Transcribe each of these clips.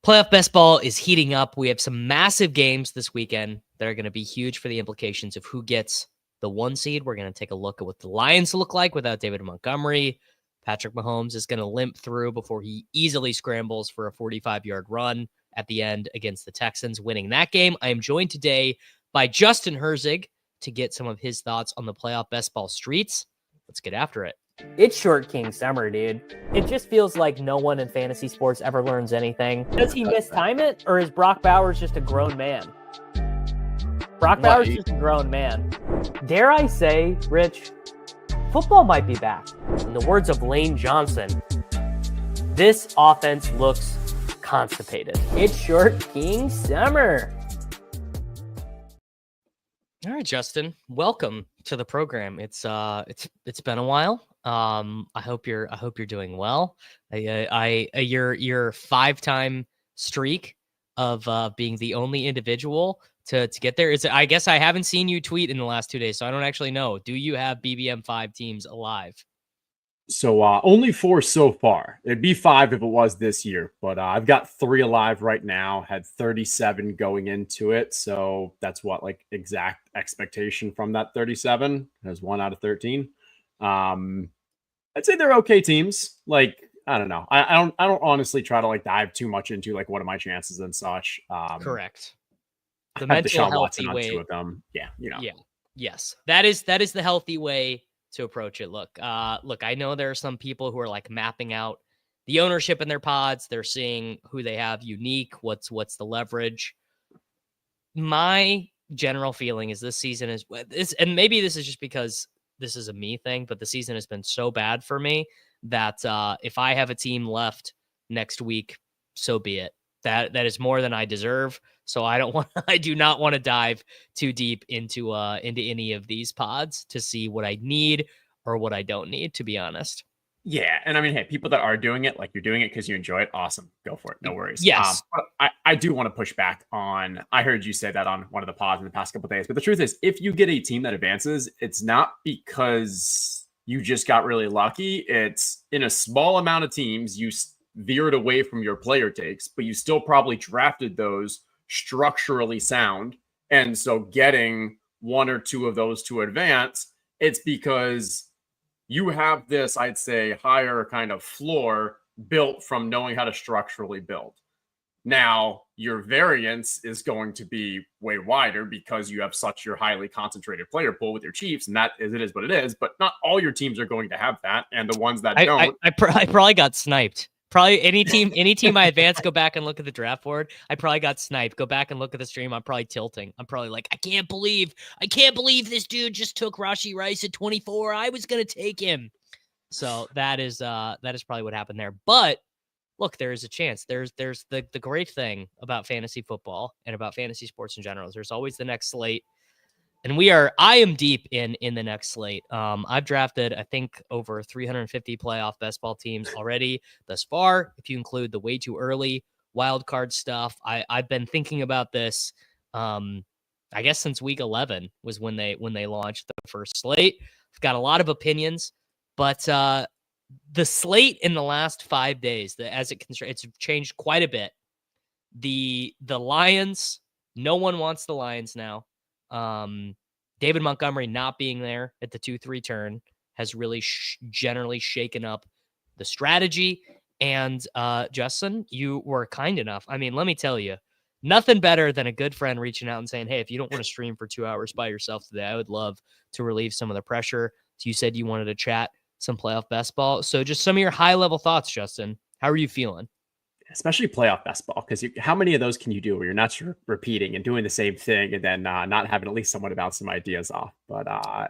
Playoff best ball is heating up. We have some massive games this weekend that are going to be huge for the implications of who gets the 1 seed. We're going to take a look at what the Lions look like without David Montgomery. Patrick Mahomes is going to limp through before he easily scrambles for a 45-yard run at the end against the Texans, winning that game. I am joined today by Justin Herzig to get some of his thoughts on the playoff best ball streets. Let's get after it. It's Short King Summer, dude. It just feels like no one in fantasy sports ever learns anything. Does he mistime it, or is Brock Bowers just a grown man? Brock Bowers is just a grown man. Dare I say, Rich, football might be back. In the words of Lane Johnson, this offense looks constipated. It's Short King Summer. All right, Justin, welcome to the program. It's been a while. I hope you're doing well. Your 5-time streak of being the only individual to get there is, I guess I haven't seen you tweet in the last 2 days, so I don't actually know. Do you have BBM 5 teams alive? So only 4 so far. It'd be 5 if it was this year, but I've got 3 alive right now. Had 37 going into it, so that's what, like, exact expectation from that 37 as 1 out of 13. I'd say they're okay teams. Like, I don't know. I don't honestly try to like dive too much into like what are my chances and such. Correct. The mental Deshaun healthy Watson way. On 2 of them. Yeah, you know. Yeah. Yes. That is the healthy way to approach it. Look, I know there are some people who are like mapping out the ownership in their pods. They're seeing who they have unique. What's the leverage. My general feeling is this season is, and maybe this is just because this is a me thing, but the season has been so bad for me that if I have a team left next week, so be it. That is more than I deserve. So I do not want to dive too deep into any of these pods to see what I need or what I don't need, to be honest. Yeah, and I mean, hey, people that are doing it, like you're doing it because you enjoy it, awesome, go for it, no worries. Yes, but I do want to push back on. I heard you say that on one of the pods in the past couple of days, but the truth is, if you get a team that advances, it's not because you just got really lucky. It's in a small amount of teams you veered away from your player takes, but you still probably drafted those structurally sound, and so getting 1 or 2 of those to advance, it's because you have this, I'd say, higher kind of floor built from knowing how to structurally build. Now, your variance is going to be way wider because you have such your highly concentrated player pool with your Chiefs, and that is it is what it is. But not all your teams are going to have that, and the ones that don't, I probably got sniped. Probably any team I advance, go back and look at the draft board. I probably got sniped. Go back and look at the stream. I'm probably tilting. I'm probably like, I can't believe this dude just took Rashee Rice at 24. I was gonna take him. So that is probably what happened there. But look, there is a chance. There's the great thing about fantasy football and about fantasy sports in general. There's always the next slate. And I am deep in the next slate. I've drafted, I think, over 350 playoff best ball teams already thus far. If you include the way too early wild card stuff, I've been thinking about this. I guess since week 11 was when they launched the first slate. I've got a lot of opinions, but the slate in the last 5 days, it's changed quite a bit. The Lions, no one wants the Lions now. David Montgomery not being there at the 2-3 turn has really generally shaken up the strategy. And Justin, you were kind enough. I mean, let me tell you, nothing better than a good friend reaching out and saying, hey, if you don't want to stream for 2 hours by yourself today, I would love to relieve some of the pressure. So you said you wanted to chat some playoff best ball. So just some of your high level thoughts, Justin. How are you feeling? Especially playoff best ball, because how many of those can you do where you're not repeating and doing the same thing and then not having at least someone to bounce some ideas off? But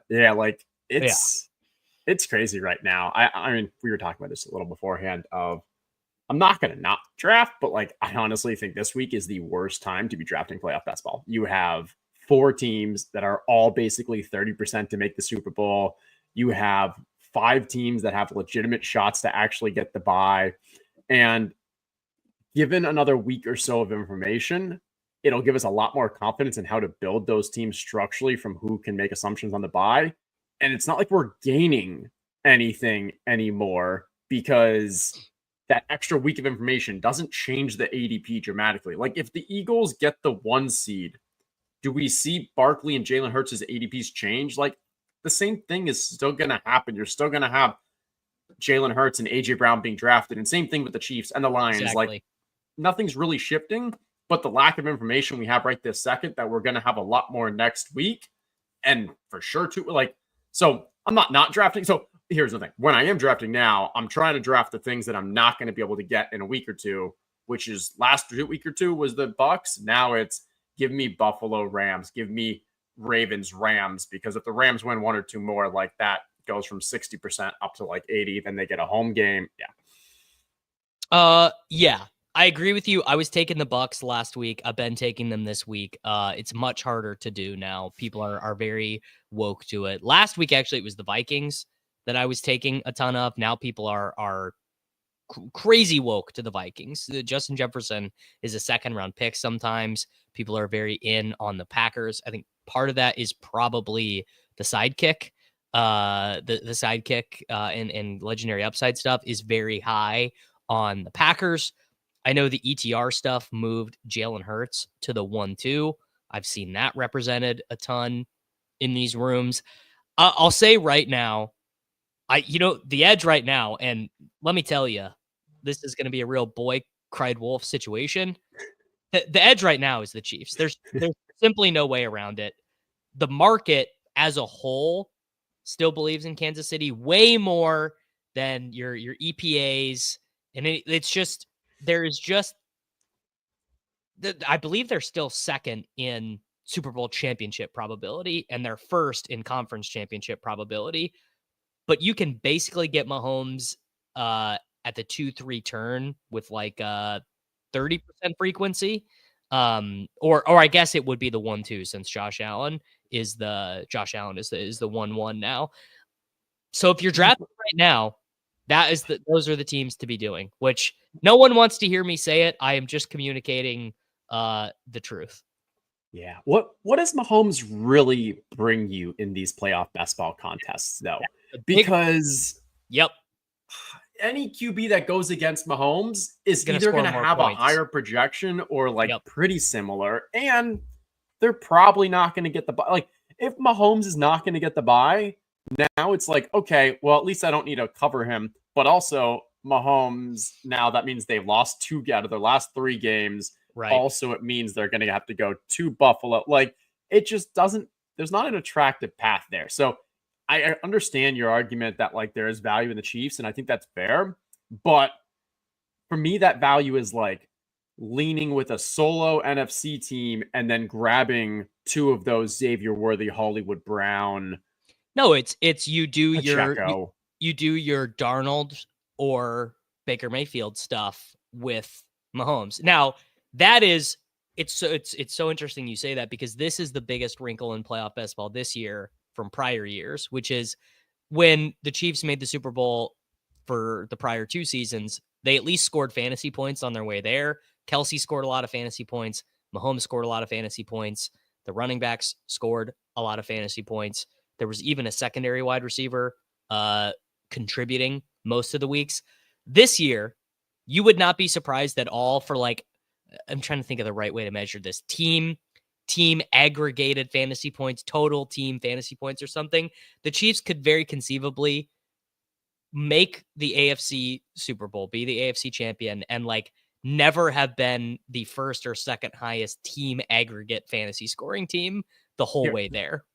yeah, like it's crazy right now. I mean, we were talking about this a little beforehand of I'm not going to not draft, but like I honestly think this week is the worst time to be drafting playoff best ball. You have 4 teams that are all basically 30% to make the Super Bowl. You have 5 teams that have legitimate shots to actually get the bye. And given another week or so of information, it'll give us a lot more confidence in how to build those teams structurally from who can make assumptions on the bye. And it's not like we're gaining anything anymore because that extra week of information doesn't change the ADP dramatically. Like if the Eagles get the 1 seed, do we see Barkley and Jalen Hurts' ADPs change? Like the same thing is still going to happen. You're still going to have Jalen Hurts and AJ Brown being drafted, and same thing with the Chiefs and the Lions. Exactly. Like nothing's really shifting, but the lack of information we have right this second that we're going to have a lot more next week, and for sure too. Like, so I'm not drafting. So here's the thing: when I am drafting now, I'm trying to draft the things that I'm not going to be able to get in a week or two. Which is last week or two was the Bucks. Now it's give me Buffalo Rams, give me Ravens Rams, because if the Rams win 1 or 2 more, like that goes from 60% up to like 80, then they get a home game. Yeah, I agree with you. I was taking the Bucks last week. I've been taking them this week. It's much harder to do now. People are very woke to it. Last week, actually, it was the Vikings that I was taking a ton of. Now people are crazy woke to the Vikings. Justin Jefferson is a 2nd-round pick. Sometimes people are very in on the Packers. I think part of that is probably the Sidekick. The Sidekick and legendary upside stuff is very high on the Packers. I know the ETR stuff moved Jalen Hurts to the 1-2. I've seen that represented a ton in these rooms. I'll say right now, the edge right now, and let me tell you, this is going to be a real boy cried wolf situation. The edge right now is the Chiefs. There's simply no way around it. The market as a whole still believes in Kansas City way more than your EPAs. And it's just, I believe they're still 2nd in Super Bowl championship probability, and they're 1st in conference championship probability. But you can basically get Mahomes at the 2-3 turn with like 30% frequency. Or I guess it would be the 1-2 since Josh Allen is the 1-1 now. So if you're drafting right now, those are the teams to be doing, which no one wants to hear me say it. I am just communicating the truth. Yeah. What does Mahomes really bring you in these playoff best ball contests though? Because yep. Any QB that goes against Mahomes is either going to have a higher projection or like pretty similar, and they're probably not going to get the bye. Like if Mahomes is not going to get the bye, now it's like, okay, well, at least I don't need to cover him. But also Mahomes, now that means they've lost 2 out of their last 3 games. Right. Also, it means they're going to have to go to Buffalo. Like it just doesn't, there's not an attractive path there. So I understand your argument that like there is value in the Chiefs, and I think that's fair. But for me, that value is like leaning with a solo NFC team and then grabbing 2 of those Xavier Worthy, Hollywood Brown. No, it's you do Pacheco. you do your Darnold or Baker Mayfield stuff with Mahomes. Now that is it's so interesting you say that, because this is the biggest wrinkle in playoff best ball this year from prior years, which is when the Chiefs made the Super Bowl for the prior 2 seasons, they at least scored fantasy points on their way there. Kelsey scored a lot of fantasy points. Mahomes scored a lot of fantasy points. The running backs scored a lot of fantasy points. There was even a secondary wide receiver contributing most of the weeks. This year, you would not be surprised at all for like, I'm trying to think of the right way to measure this, team aggregated fantasy points, total team fantasy points or something. The Chiefs could very conceivably make the AFC Super Bowl, be the AFC champion, and like never have been the 1st or 2nd highest team aggregate fantasy scoring team the whole way there.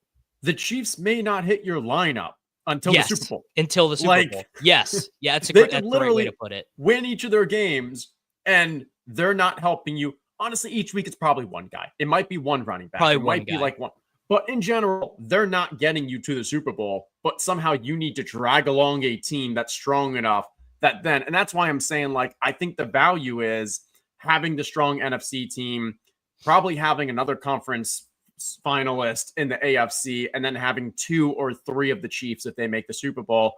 The Chiefs may not hit your lineup until the Super Bowl. Until the Super Bowl. Yes. Yeah, that's the right way to put it. Win each of their games, and they're not helping you. Honestly, each week it's probably 1 guy. It might be 1 running back. Probably it might be like 1. But in general, they're not getting you to the Super Bowl. But somehow you need to drag along a team that's strong enough that then, and that's why I'm saying, like, I think the value is having the strong NFC team, probably having another conference finalist in the AFC, and then having 2 or 3 of the Chiefs if they make the Super Bowl.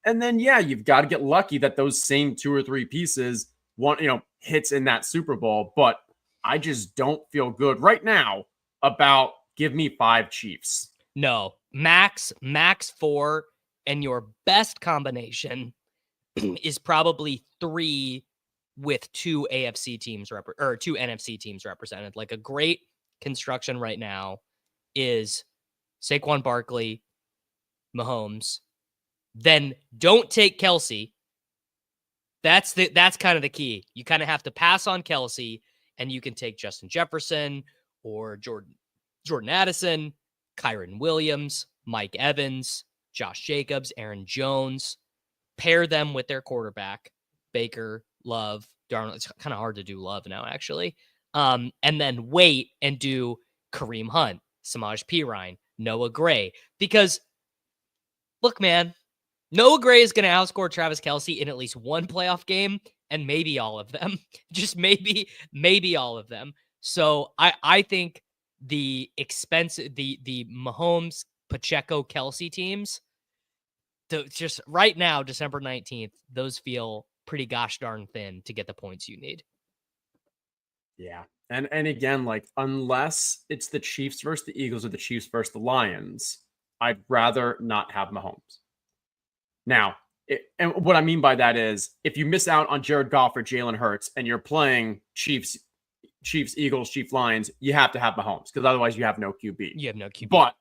And then, yeah, you've got to get lucky that those same 2 or 3 pieces hits in that Super Bowl. But I just don't feel good right now about give me 5 Chiefs. No, max 4, and your best combination is probably 3 with 2 AFC teams or 2 NFC teams represented. Like a great construction right now is Saquon Barkley, Mahomes. Then don't take Kelsey. That's kind of the key. You kind of have to pass on Kelsey, and you can take Justin Jefferson or Jordan Addison, Kyron Williams, Mike Evans, Josh Jacobs, Aaron Jones. Pair them with their quarterback, Baker, Love, Darnold. It's kind of hard to do Love now, actually. And then wait and do Kareem Hunt, Samaj Pirine, Noah Gray. Because, look, man, Noah Gray is going to outscore Travis Kelce in at least one playoff game, and maybe all of them. Just maybe all of them. So I think the Mahomes, Pacheco, Kelce teams, just right now, December 19th, those feel pretty gosh darn thin to get the points you need. Yeah. And again, like, unless it's the Chiefs versus the Eagles or the Chiefs versus the Lions, I'd rather not have Mahomes. Now, and what I mean by that is, if you miss out on Jared Goff or Jalen Hurts and you're playing Chiefs, Eagles, Chiefs, Lions, you have to have Mahomes, because otherwise you have no QB. You have no QB. But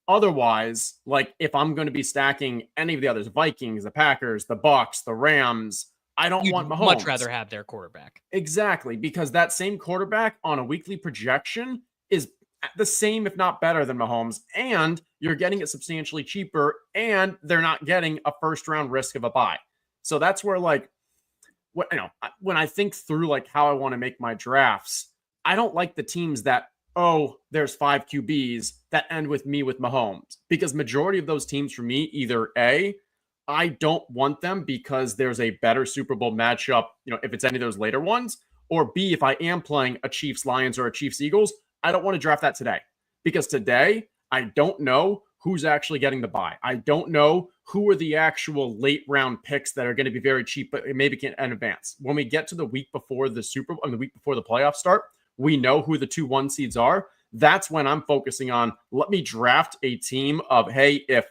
otherwise, like, if I'm going to be stacking any of the others, Vikings, the Packers, the Bucks, the Rams, I don't want Mahomes. Much rather have their quarterback. Exactly, because that same quarterback on a weekly projection is the same, if not better, than Mahomes, and you're getting it substantially cheaper, and they're not getting a first-round risk of a bye. So that's where, like, when I think through, like, how I want to make my drafts, I don't like the teams that, there's 5 QBs that end with me with Mahomes, because majority of those teams for me, either A, I don't want them because there's a better Super Bowl matchup, if it's any of those later ones, or B, if I am playing a Chiefs Lions or a Chiefs Eagles, I don't want to draft that today, because today I don't know who's actually getting the bye. I don't know who are the actual late round picks that are going to be very cheap, but maybe can advance. When we get to the week before the Super Bowl, the week before the playoffs start, we know who the 2 1 seeds are. That's when I'm focusing on, let me draft a team of, hey, if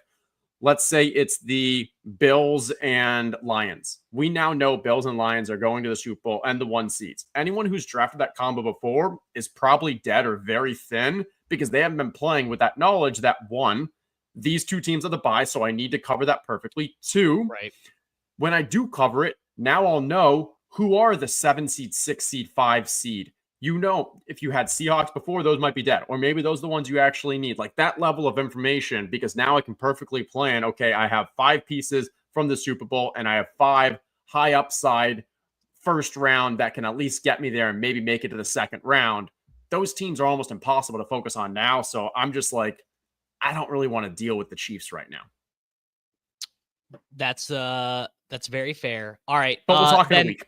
let's say it's the Bills and Lions. We now know Bills and Lions are going to the Super Bowl and the 1 seeds. Anyone who's drafted that combo before is probably dead or very thin, because they haven't been playing with that knowledge that, 1, these 2 teams are the bye, so I need to cover that perfectly. 2, right, when I do cover it, now I'll know who are the 7 seed, 6 seed, 5 seed. If you had Seahawks before, those might be dead. Or maybe those are the ones you actually need. Like, that level of information, because now I can perfectly plan, okay, I have 5 pieces from the Super Bowl, and I have 5 high upside first round that can at least get me there and maybe make it to the second round. Those teams are almost impossible to focus on now. So I'm just like, I don't really want to deal with the Chiefs right now. That's very fair. All right. But we'll talk in a week.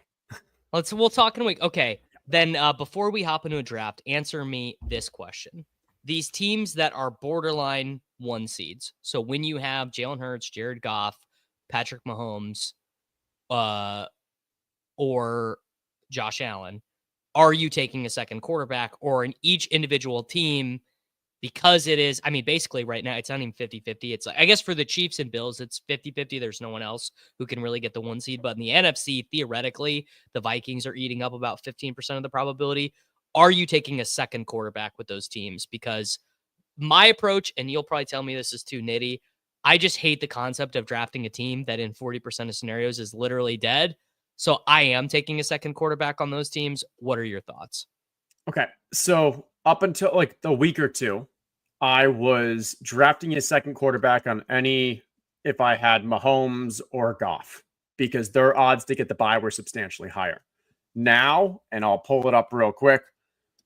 We'll talk in a week. Okay. Then before we hop into a draft, answer me this question. These teams that are borderline 1 seeds. So when you have Jalen Hurts, Jared Goff, Patrick Mahomes, or Josh Allen, are you taking a second quarterback, or in each individual team? Because it is, basically right now, it's not even 50-50. It's, I guess, for the Chiefs and Bills, it's 50-50. There's no one else who can really get the 1 seed. But in the NFC, theoretically, the Vikings are eating up about 15% of the probability. Are you taking a second quarterback with those teams? Because my approach, and you'll probably tell me this is too nitty, I just hate the concept of drafting a team that in 40% of scenarios is literally dead. So I am taking a second quarterback on those teams. What are your thoughts? Okay. So up until like the week or 2, I was drafting a second quarterback on if I had Mahomes or Goff, because their odds to get the bye were substantially higher. Now, and I'll pull it up real quick,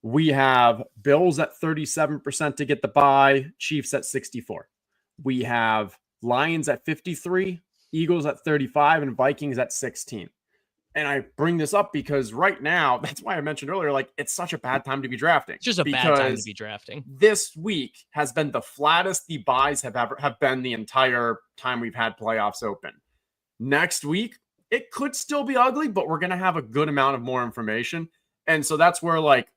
we have Bills at 37% to get the bye, Chiefs at 64. We have Lions at 53, Eagles at 35, and Vikings at 16. And I bring this up because right now, that's why I mentioned earlier, like, it's such a bad time to be drafting. It's just a bad time to be drafting. This week has been the flattest the buys have been the entire time we've had playoffs open. Next week, it could still be ugly, but we're going to have a good amount of more information. And so that's where, like,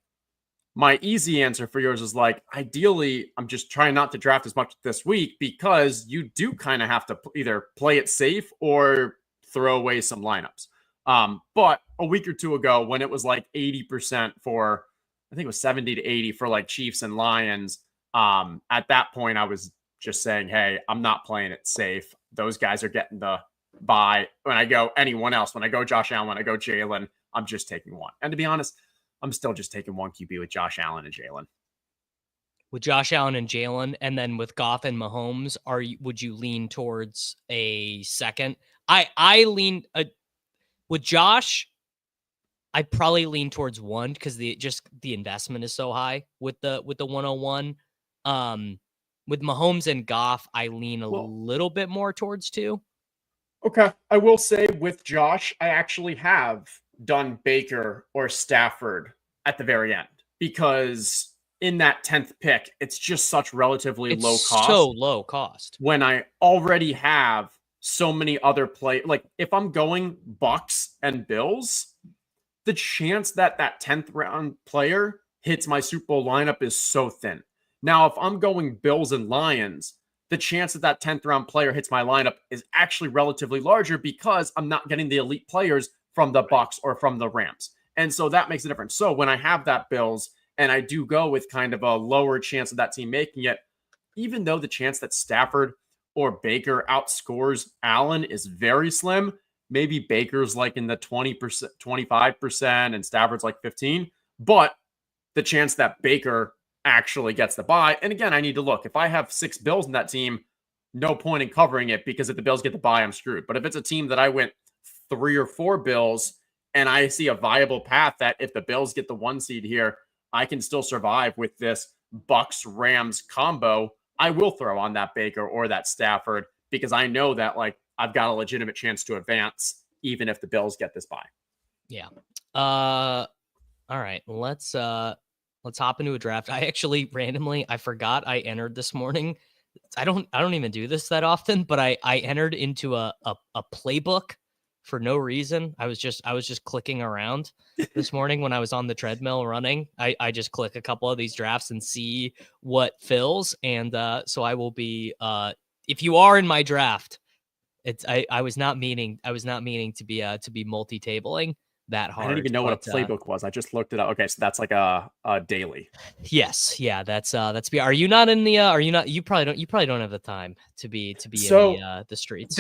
my easy answer for yours is, like, ideally, I'm just trying not to draft as much this week, because you do kind of have to either play it safe or throw away some lineups. But a week or two ago, when it was like 80% for, I think it was 70 to 80 for like Chiefs and Lions, at that point, I was just saying, hey, I'm not playing it safe. Those guys are getting the bye. When I go anyone else, when I go Josh Allen, when I go Jalen, I'm just taking one. And to be honest, I'm still just taking one QB with Josh Allen and Jalen. With Josh Allen and Jalen, and then with Goff and Mahomes, would you lean towards a second? I lean with Josh. I probably lean towards one because the investment is so high with the 101. With Mahomes and Goff, I lean a little bit more towards two. Okay. I will say with Josh, I actually have done Baker or Stafford at the very end because in that 10th pick, it's just such relatively low cost. So low cost. When I already have so many other like if I'm going Bucks and Bills, the chance that 10th round player hits my Super Bowl lineup is so thin. Now, if I'm going Bills and Lions, the chance that 10th round player hits my lineup is actually relatively larger because I'm not getting the elite players from the Bucks or from the Rams. And so that makes a difference. So when I have that Bills and I do go with kind of a lower chance of that team making it, even though the chance that Stafford or Baker outscores Allen is very slim, maybe Baker's like in the 20%, 25%, and Stafford's like 15%. But the chance that Baker actually gets the bye. And again, I need to look. If I have 6 Bills in that team, no point in covering it because if the Bills get the bye, I'm screwed. But if it's a team that I went 3 or 4 Bills and I see a viable path that if the Bills get the 1 seed here, I can still survive with this Bucks Rams combo, I will throw on that Baker or that Stafford because I know that like I've got a legitimate chance to advance even if the Bills get this bye. Yeah. All right. Let's hop into a draft. I actually randomly, I forgot I entered this morning. I don't even do this that often, but I entered into a playbook for no reason. I was just clicking around this morning when I was on the treadmill running. I just click a couple of these drafts and see what fills. And so I will be if you are in my draft, I was not meaning to be multi-tabling that hard. I didn't even know what a playbook was. I just looked it up. Okay, so that's like a daily. Yes, yeah, that's are you not in the you probably don't have the time to be in the streets.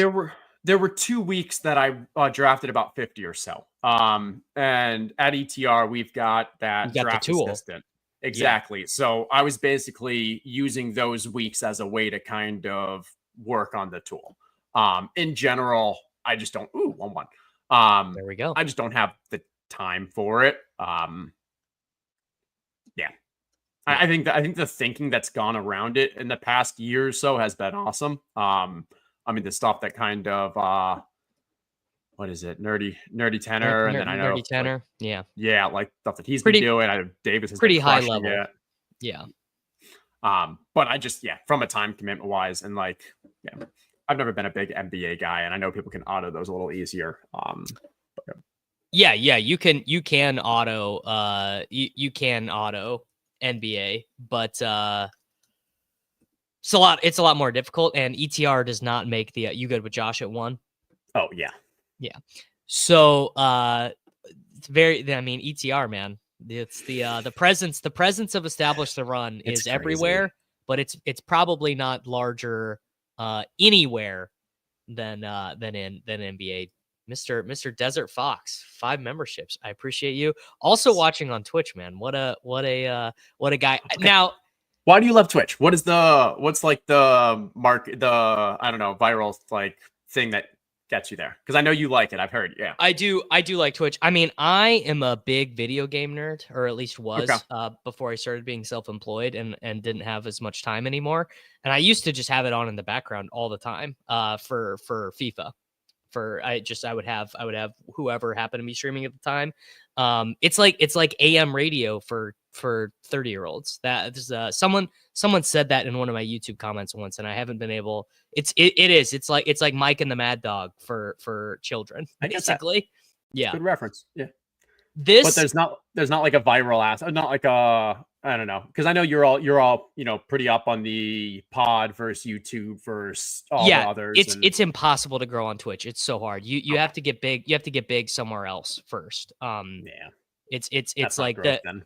There were 2 weeks that I drafted about 50 or so. And at ETR we've got that draft assistant. Exactly. Yeah. So I was basically using those weeks as a way to kind of work on the tool. In general, I just don't 1-1. There we go. I just don't have the time for it. Yeah. I think the thinking that's gone around it in the past year or so has been awesome. I mean, the stuff that kind of what is it? Nerdy tenor, and then I know nerdy tenor. Like, yeah, like stuff that he's been doing. I know Davis has pretty been high level. It. Yeah. But I just from a time commitment wise, and like I've never been a big NBA guy, and I know people can auto those a little easier. Yeah, you can auto you can auto NBA, but it's a lot more difficult, and ETR does not make the you good with Josh at 1? Oh yeah. So it's very, I mean, ETR, man. It's the presence of Establish the Run is crazy. Everywhere, but it's probably not larger anywhere than in NBA. Mr. Desert Fox, 5 memberships. I appreciate you. Also watching on Twitch, man. What a guy. Okay. Now, why do you love Twitch? What's like the I don't know, viral like thing that gets you there? Because I know you like it. I've heard. Yeah, I do like Twitch. I mean, I am a big video game nerd, or at least was before I started being self-employed and didn't have as much time anymore. And I used to just have it on in the background all the time for FIFA. I would have whoever happened to be streaming at the time. It's like AM radio for 30-year-olds. That is someone said that in one of my YouTube comments once, and I haven't been able. It's like Mike and the Mad Dog for children, basically. Yeah, good reference. Yeah, but there's not like a viral ass, not like a I don't know, because I know you're all pretty up on the pod versus YouTube versus all the others. It's impossible to grow on Twitch. It's so hard. You have to get big. You have to get big somewhere else first. It's like growth, then.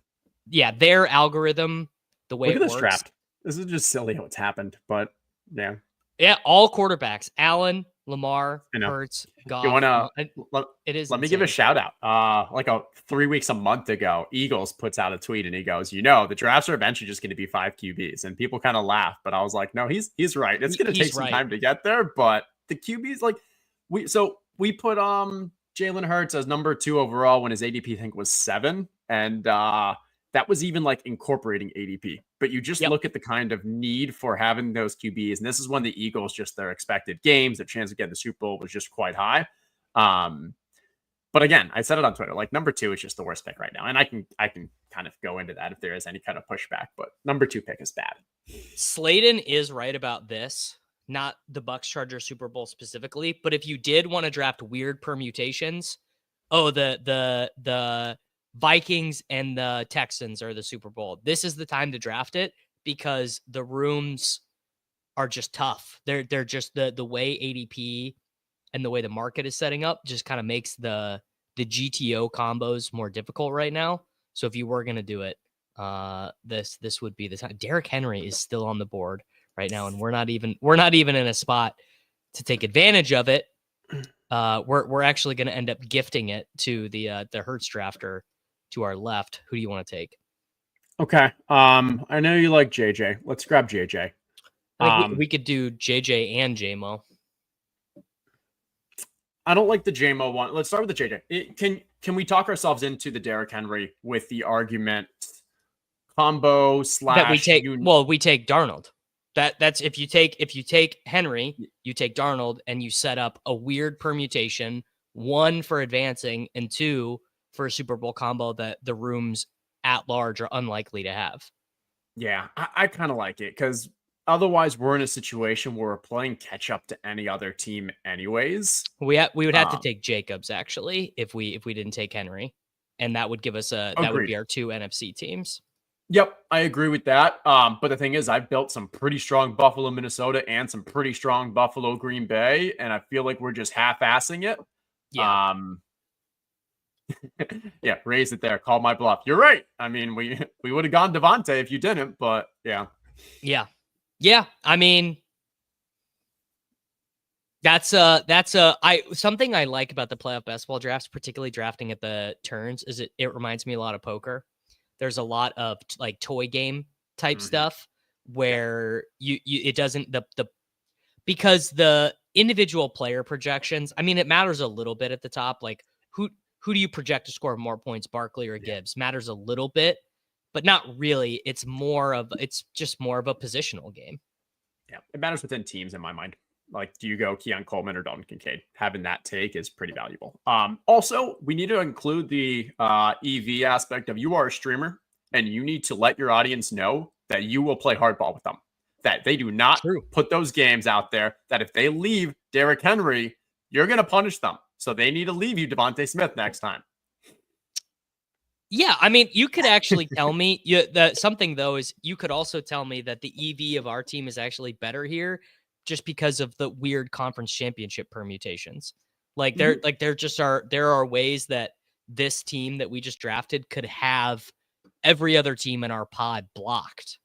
Yeah, their algorithm, the way Look it at this works. draft. This is just silly how it's happened, but yeah. Yeah, all quarterbacks: Allen, Lamar, Hurts, Goff. You wanna? It is. Let me give a shout out. Like 3 weeks, a month ago, Eagles puts out a tweet and he goes, the drafts are eventually just going to be 5 QBs, and people kind of laugh, but I was like, no, he's right. It's going to take some time to get there, but the QBs, like we put Jalen Hurts as number 2 overall when his ADP I think was 7, and that was even like incorporating ADP. But you just look at the kind of need for having those QBs, and this is when the Eagles, just their expected games, their chance of getting the Super Bowl was just quite high. But again, I said it on Twitter, like number 2 is just the worst pick right now. And I can kind of go into that if there is any kind of pushback, but number 2 pick is bad. Slayton is right about this, not the Bucks Chargers Super Bowl specifically, but if you did want to draft weird permutations, the Vikings and the Texans are the Super Bowl. This is the time to draft it because the rooms are just tough. They're just the way ADP and the way the market is setting up just kind of makes the GTO combos more difficult right now. So if you were going to do it, this would be the time. Derrick Henry is still on the board right now, and we're not even in a spot to take advantage of it. We're actually going to end up gifting it to the Hurts drafter to our left. Who do you want to take? Okay. I know you like JJ. Let's grab JJ. I think we could do JJ and JMO. I don't like the JMO one. Let's start with the JJ. Can we talk ourselves into the Derrick Henry with the argument combo slash that we take? We take Darnold. That's if you take Henry, you take Darnold, and you set up a weird permutation, 1 for advancing and 2 for a Super Bowl combo that the rooms at large are unlikely to have. Yeah, I kind of like it because otherwise we're in a situation where we're playing catch up to any other team anyways. We would have to take Jacobs actually if we didn't take Henry, and that would give us that would be our 2 NFC teams. Yep, I agree with that. But the thing is, I've built some pretty strong Buffalo, Minnesota, and some pretty strong Buffalo, Green Bay, and I feel like we're just half-assing it. Yeah. Yeah, raise it there. Call my bluff. You're right. I mean, we would have gone Devontae if you didn't, but yeah. Yeah. I mean, that's something I like about the playoff basketball drafts, particularly drafting at the turns, is it reminds me a lot of poker. There's a lot of like toy game type stuff where it doesn't because the individual player projections. I mean, it matters a little bit at the top. Like who do you project to score more points, Barkley or Gibbs? Matters a little bit, but not really. It's just more of a positional game. Yeah, it matters within teams in my mind. Like, do you go Keon Coleman or Dalton Kincaid? Having that take is pretty valuable. Also, we need to include the EV aspect of you are a streamer and you need to let your audience know that you will play hardball with them. That they do not put those games out there, that if they leave Derrick Henry, you're going to punish them. So they need to leave you Devontae Smith next time. Yeah, I mean, you could actually tell me something though is you could also tell me that the EV of our team is actually better here, just because of the weird conference championship permutations. Like there are ways that this team that we just drafted could have every other team in our pod blocked,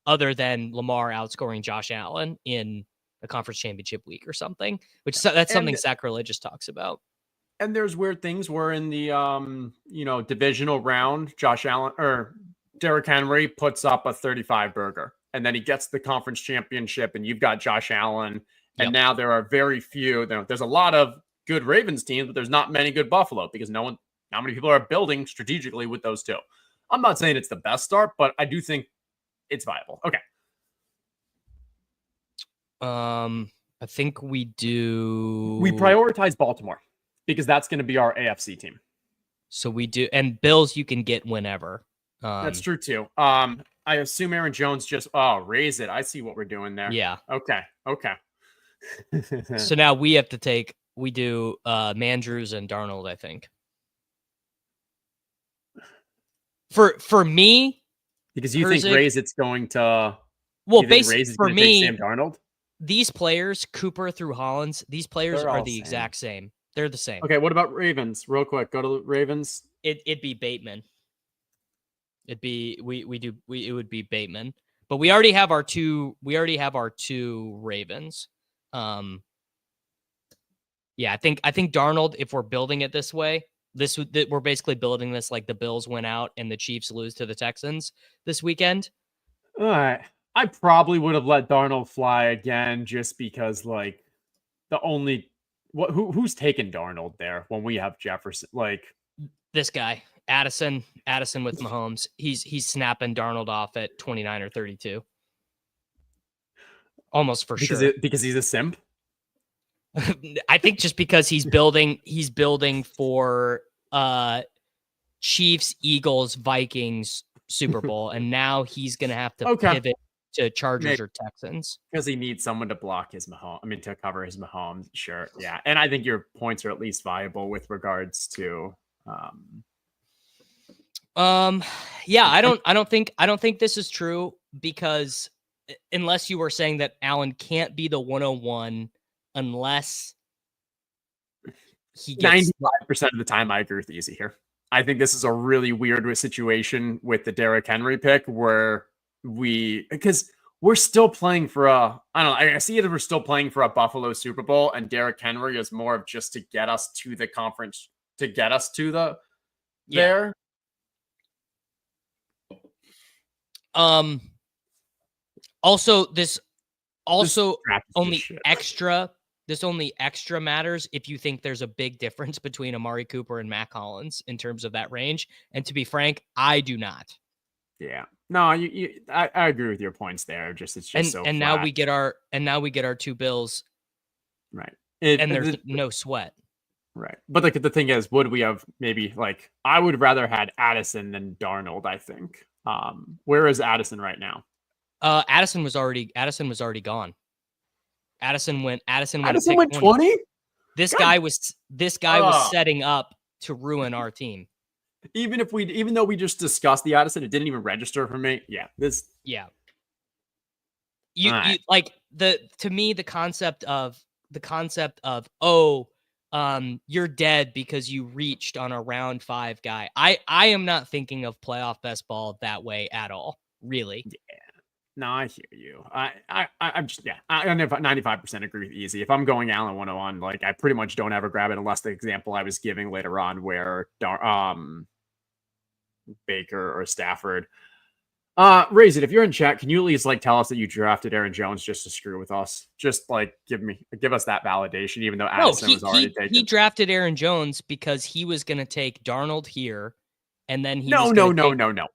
other than Lamar outscoring Josh Allen in a conference championship week or something. That's something Sacrilegious talks about. And there's weird things where in the divisional round, Josh Allen or Derrick Henry puts up a 35 burger, and then he gets the conference championship, and you've got Josh Allen. And now there are very few. There's a lot of good Ravens teams, but there's not many good Buffalo because not many people are building strategically with those two. I'm not saying it's the best start, but I do think it's viable. Okay. I think we prioritize Baltimore because that's going to be our AFC team. So we do, and Bills you can get whenever. That's true too. I assume Aaron Jones just raise it. I see what we're doing there. Yeah. Okay. So now we have to take. We do Mandrews and Darnold. I think. For me, Because you think Herzig, it's going to. well, You think basically is for going to take me, Sam Darnold? these players, Cooper through Hollins, these players They're are all the same. exact same. They're the same. Okay, what about Ravens? Real quick, go to Ravens. It'd be Bateman. It would be Bateman. But we already have our two Ravens. Yeah, I think Darnold, if we're building it this way, we're basically building this like the Bills went out and the Chiefs lose to the Texans this weekend. All right. I probably would have let Darnold fly again just because, like, who's taking Darnold there when we have Jefferson? Like, this guy, Addison with Mahomes, he's snapping Darnold off at 29 or 32, almost for sure. Because he's a simp. I think just because he's building for Chiefs, Eagles, Vikings Super Bowl, and now he's gonna have to pivot to Chargers or Texans because he needs someone to block his Mahomes. I mean, to cover his Mahomes. Sure, yeah, and I think your points are at least viable with regards to. Yeah, I don't think this is true because unless you were saying that Allen can't be the 101 unless he gets 95% of the time, I agree with Easy here. I think this is a really weird situation with the Derrick Henry pick where because we're still playing for I see it as we're still playing for a Buffalo Super Bowl, and Derrick Henry is more of just to get us to the conference, to get us to there. Also only extra matters if you think there's a big difference between Amari Cooper and Mac Hollins in terms of that range. And to be frank, I do not. Yeah. No, I agree with your points there. It's just so and flat. now we get our two Bills. Right. And there's no sweat. Right. But like the thing is, would we have maybe like I would rather had Addison than Darnold, I think. Where is Addison right now? Addison was already gone. Addison went 20. This guy was setting up to ruin our team. Even though we just discussed the Addison, it didn't even register for me. Yeah. You like to me the concept of you're dead because you reached on a round 5 guy. I am not thinking of playoff best ball that way at all. Really. Yeah. No, I hear you. I'm just I 95% agree with Easy. If I'm going Allen 101, like I pretty much don't ever grab it unless the example I was giving later on where Baker or Stafford. Raise it. If you're in chat, can you at least like tell us that you drafted Aaron Jones just to screw with us? Just like give us that validation, even though Addison was already taken. He drafted Aaron Jones because he was going to take Darnold here, and then he No.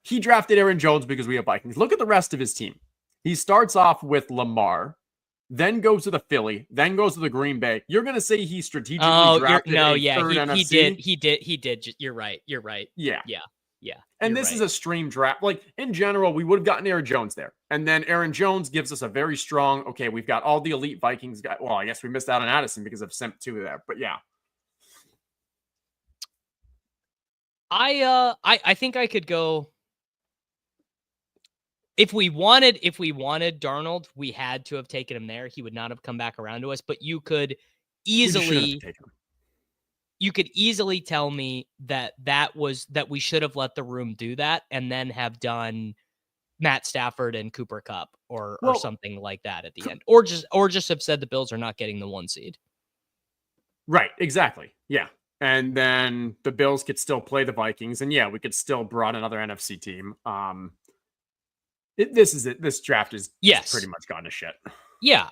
He drafted Aaron Jones because we have Vikings. Look at the rest of his team. He starts off with Lamar, then goes to the Philly, then goes to the Green Bay. You're going to say he strategically drafted third NFC? He did. You're right. Yeah. And this right. is a stream draft. Like in general, we would have gotten Aaron Jones there. And then Aaron Jones gives us a very strong, okay, we've got all the elite Vikings guys. Well, I guess we missed out on Addison because of Simp 2 there. But yeah. I think I could go. If we wanted Darnold, we had to have taken him there. He would not have come back around to us, but you could easily tell me that we should have let the room do that and then have done Matt Stafford and Cooper Kupp or something like that at the end. Or just have said the Bills are not getting the 1 seed. Right, exactly. Yeah. And then the Bills could still play the Vikings, and yeah, we could still broaden another NFC team. This draft is pretty much gone to shit. Yeah,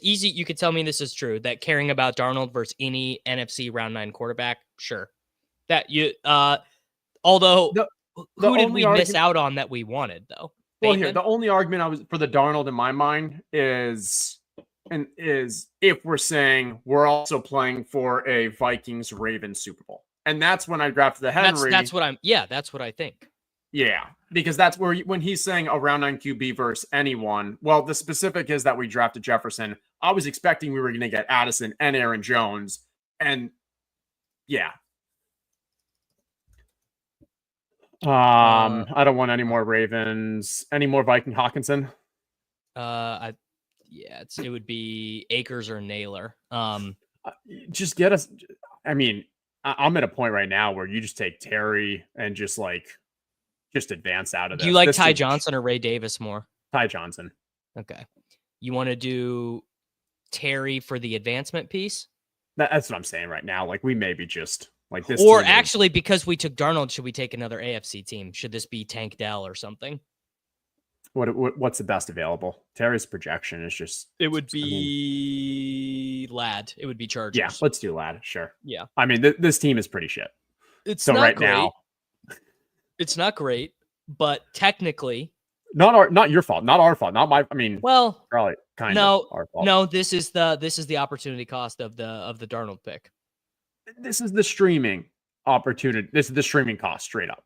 you could tell me this is true, that caring about Darnold versus any NFC round 9 quarterback, sure. That you although who did we miss out on that we wanted though? Well, here, the only argument I was for the Darnold in my mind is if we're saying we're also playing for a Vikings Ravens Super Bowl. And that's when I drafted the Henry. That's what I think. Yeah, because that's where when he's saying a round 9 QB versus anyone, well, the specific is that we drafted Jefferson. I was expecting we were going to get Addison and Aaron Jones. And yeah. I don't want any more Ravens. Any more Viking Hawkinson? It would be Akers or Naylor. Just get us. I mean, I'm at a point right now where you just take Terry and just advance out of this. Do you like Ty Johnson or Ray Davis more? Ty Johnson. Okay. You want to do Terry for the advancement piece? That's what I'm saying right now. Like, we maybe just like this. Or actually, because we took Darnold, should we take another AFC team? Should this be Tank Dell or something? What's the best available? Terry's projection is just. It would be Lad. It would be Chargers. Yeah, let's do Lad. Sure. Yeah. I mean, this team is pretty shit. It's not right great. Now. It's not great, but technically. Not your fault. Not our fault. Not my. I mean, well, probably kind of our fault. No, this is the opportunity cost of the Darnold pick. This is the streaming opportunity. This is the streaming cost straight up.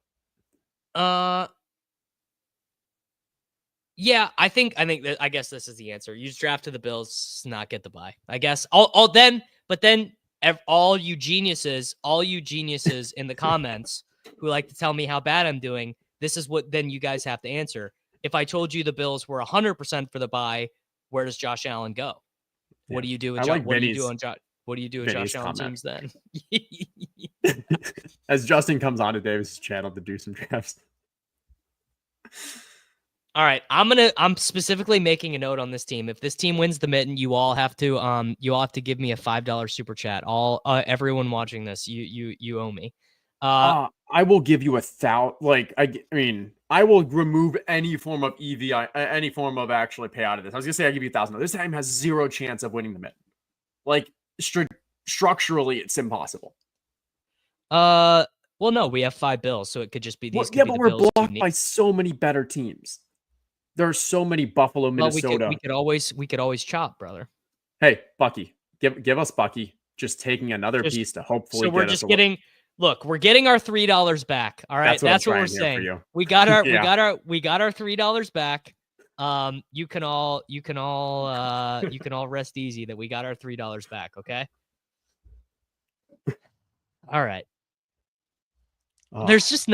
Yeah, I guess this is the answer. You just draft to the Bills, not get the bye. I guess. But then all you geniuses in the comments who like to tell me how bad I'm doing, this is what then you guys have to answer. If I told you the Bills were 100% for the bye, where does Josh Allen go? Yeah. What do you do with Josh Allen teams then? As Justin comes on to Davis' channel to do some drafts. All right, I'm specifically making a note on this team. If this team wins the mitten, you all have to give me a $5 super chat. Everyone watching this, you owe me. I will give you 1,000. Like, I mean, I will remove any form of EVI, any form of actually pay out of this. I was gonna say I give you 1,000. This team has zero chance of winning the mitten. Like, structurally, it's impossible. Well, no, we have 5 Bills, so it could just be these. But we're blocked by so many better teams. There are so many Buffalo, Minnesota. We could always chop, brother. Hey, Bucky, give us Bucky. Just taking another piece to hopefully. So we're just getting. Look, we're getting our $3 back. All right, that's what we're saying. We got our $3 back. You can all rest easy that we got our $3 back. Okay. All right. Oh. There's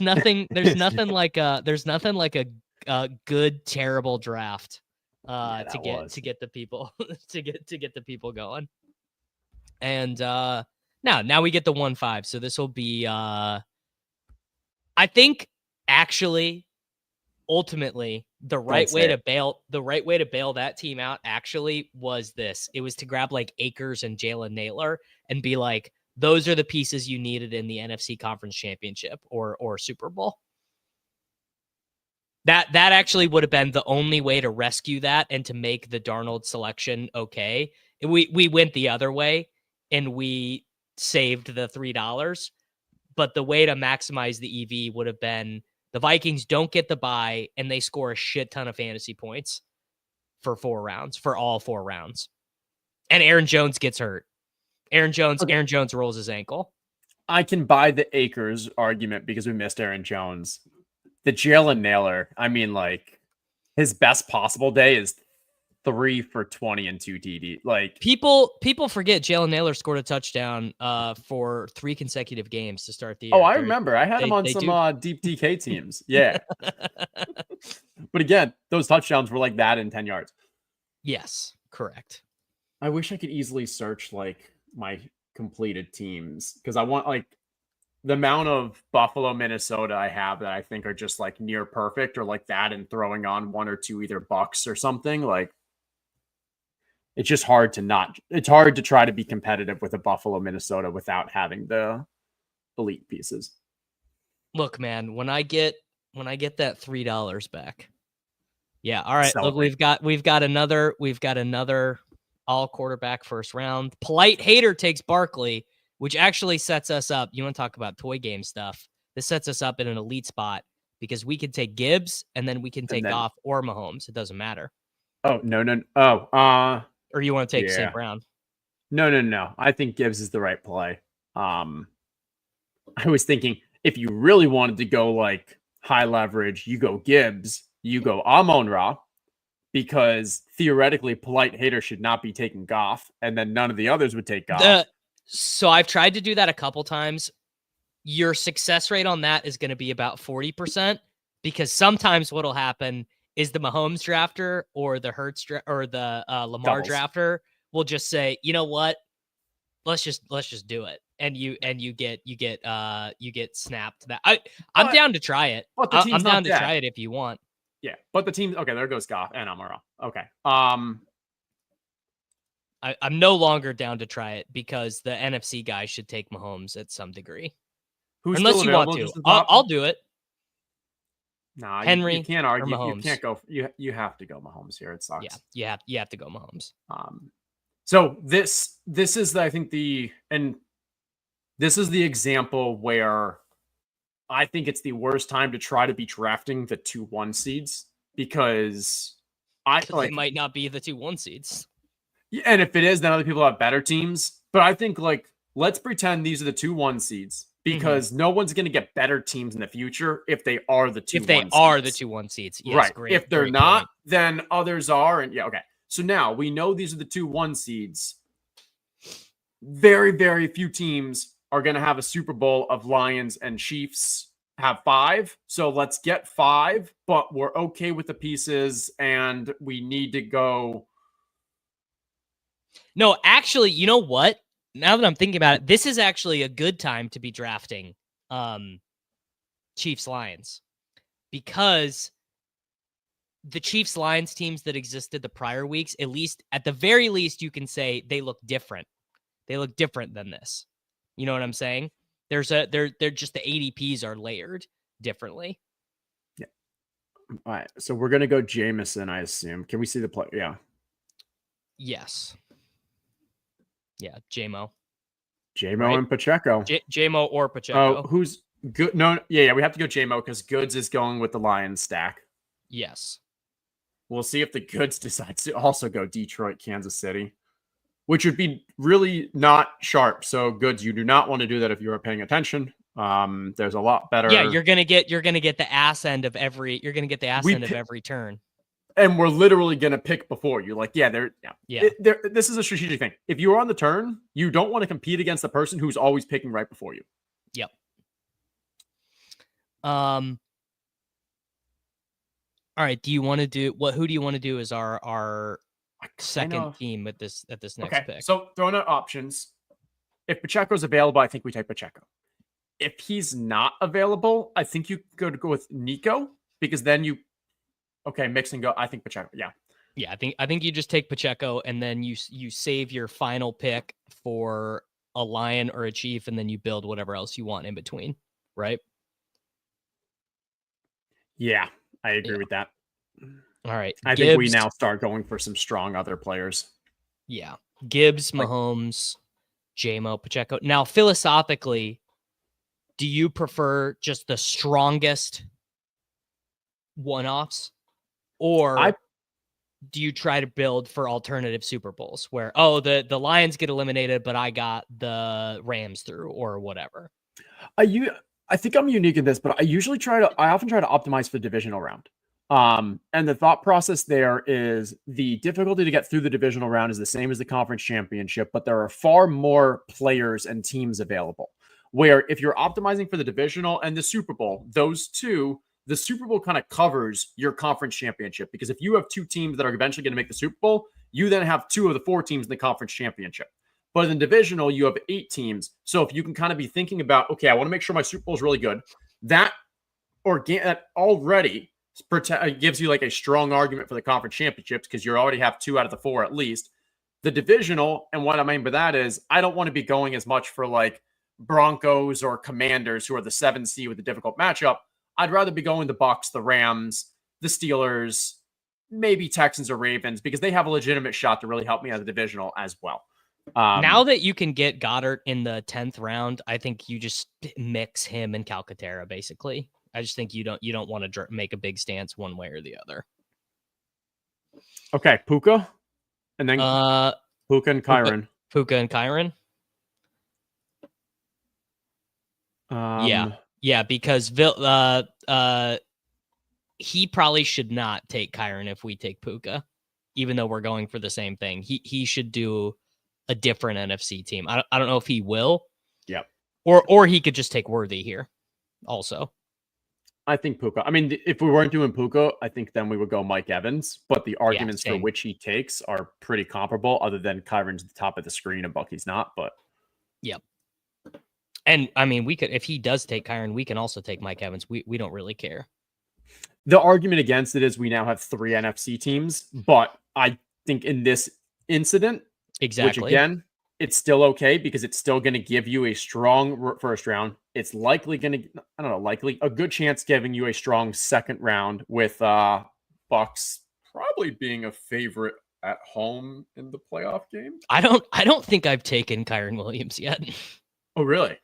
nothing like a good terrible draft to get the people to get the people going. And now we get the 1-5. So this will be I think actually ultimately the right way to bail that team out actually was this. It was to grab like Akers and Jalen Naylor and be like, those are the pieces you needed in the NFC Conference Championship or Super Bowl. That actually would have been the only way to rescue that and to make the Darnold selection okay. We went the other way and we saved the $3. But the way to maximize the EV would have been the Vikings don't get the bye and they score a shit ton of fantasy points for all 4 rounds. And Aaron Jones gets hurt. Aaron Jones rolls his ankle. I can buy the Akers argument because we missed Aaron Jones. The Jalen Naylor, I mean, like, his best possible day is 3 for 20 and 2 TD. Like, people forget Jalen Naylor scored a touchdown for 3 consecutive games to start the year. Oh, I remember. I had him on some deep DK teams. Yeah. But again, those touchdowns were like that in 10 yards. Yes, correct. I wish I could easily search like my completed teams because I want like the amount of Buffalo, Minnesota I have that I think are just like near perfect or like that and throwing on 1 or 2 either Bucks or something. Like, it's just hard it's hard to try to be competitive with a Buffalo, Minnesota without having the elite pieces. Look, man, when I get that $3 back. Yeah. All right. Look, we've got another all quarterback first round. Polite Hater takes Barkley, which actually sets us up. You want to talk about toy game stuff? This sets us up in an elite spot because we can take Gibbs and then we can take Goff or Mahomes. It doesn't matter. Oh, no. Oh, or you want to take St. Brown? No. I think Gibbs is the right play. I was thinking if you really wanted to go like high leverage, you go Gibbs, you go Amon-Ra, because theoretically Polite Hater should not be taking Goff, and then none of the others would take Goff. So I've tried to do that a couple times. your success rate on that is going to be about 40%, because sometimes what'll happen is the Mahomes drafter or the or the Lamar Doubles. drafter will just say, you know what, let's just do it, and you get snapped. I'm down to try it. But the team's I'm down not to dead. try it if you want. Yeah, but the team. Okay, there goes Goff and Amara. Okay. I'm no longer down to try it because the NFC guy should take Mahomes at some degree. Who's Unless still you want available? to, I'll do it. Nah, Henry you can't or argue. You Mahomes. can't go. You have to go Mahomes here. It sucks. Yeah, you have to go Mahomes. So this is I think this is the example where I think it's the worst time to try to be drafting the 2-1 seeds, because they might not be the 2-1 seeds. And if it is, then other people have better teams. But I think, like, let's pretend these are the 2-1 seeds, because no one's going to get better teams in the future if they are the 2-1 seeds. If they are the 2-1 seeds. Yes, right. Great, if they're great not, point. then others are. And yeah, okay. So now we know these are the 2-1 seeds. Very, very few teams are going to have a Super Bowl of Lions and Chiefs have 5. So let's get 5, but we're okay with the pieces and we need to go. No, actually, you know what? Now that I'm thinking about it, this is actually a good time to be drafting Chiefs Lions, because the Chiefs Lions teams that existed the prior weeks, at the very least, you can say they look different. They look different than this. You know what I'm saying? They're just the ADPs are layered differently. Yeah. All right. So we're gonna go Jameson, I assume. Can we see the play? Yeah. Yes. Yeah, JMO. JMO right? and Pacheco. JMO or Pacheco. Oh, who's good? No, yeah, we have to go JMO because Goods is going with the Lions stack. Yes. We'll see if the Goods decides to also go Detroit, Kansas City, which would be really not sharp. So Goods, you do not want to do that if you are paying attention. There's a lot better. Yeah, you're gonna get the ass end of every. You're gonna get the ass end of every turn. And we're literally going to pick before you. Like, yeah. This is a strategic thing. If you're on the turn, you don't want to compete against the person who's always picking right before you. Yep. All right. Do you want to do who do you want to do as our second team at this next pick? So throwing out options. If Pacheco's available, I think we take Pacheco. If he's not available, I think you could go with Nico, because then you mix and go. I think Pacheco. Yeah. Yeah, I think you just take Pacheco and then you save your final pick for a Lion or a Chief, and then you build whatever else you want in between, right? Yeah, I agree with that. All right. I think we now start going for some strong other players. Yeah. Gibbs, Mahomes, JMO, Pacheco. Now, philosophically, do you prefer just the strongest one-offs? Or do you try to build for alternative Super Bowls where, the Lions get eliminated, but I got the Rams through or whatever? I think I'm unique in this, but I often try to optimize for the divisional round. And the thought process there is the difficulty to get through the divisional round is the same as the conference championship, but there are far more players and teams available. Where if you're optimizing for the divisional and the Super Bowl, those two, the Super Bowl kind of covers your conference championship, because if you have 2 teams that are eventually going to make the Super Bowl, you then have 2 of the 4 teams in the conference championship. But in the divisional, you have 8 teams. So if you can kind of be thinking about, okay, I want to make sure my Super Bowl is really good, that already gives you like a strong argument for the conference championships, because you already have 2 out of the 4 at least. The divisional, and what I mean by that is I don't want to be going as much for like Broncos or Commanders, who are the 7 seed with a difficult matchup. I'd rather be going the Bucs, the Rams, the Steelers, maybe Texans or Ravens, because they have a legitimate shot to really help me as a divisional as well. Now that you can get Goddard in the 10th round, I think you just mix him and Calcaterra, basically. I just think you don't want to make a big stance one way or the other. Okay, Puka, and then Puka and Kyron. Puka and Kyron. Yeah, because he probably should not take Kyron if we take Puka, even though we're going for the same thing. He should do a different NFC team. I don't know if he will. Yep. Or he could just take Worthy here also. I think Puka. I mean, if we weren't doing Puka, I think then we would go Mike Evans. But the arguments for which he takes are pretty comparable, other than Kyron's the top of the screen and Bucky's not. But yep. And I mean, we could, if he does take Kyron, we can also take Mike Evans. We don't really care. The argument against it is we now have 3 NFC teams, but I think in this incident, which again, it's still okay because it's still going to give you a strong first round. It's likely going to, I don't know, likely a good chance giving you a strong second round with Bucks probably being a favorite at home in the playoff game. I don't think I've taken Kyron Williams yet. Oh, really?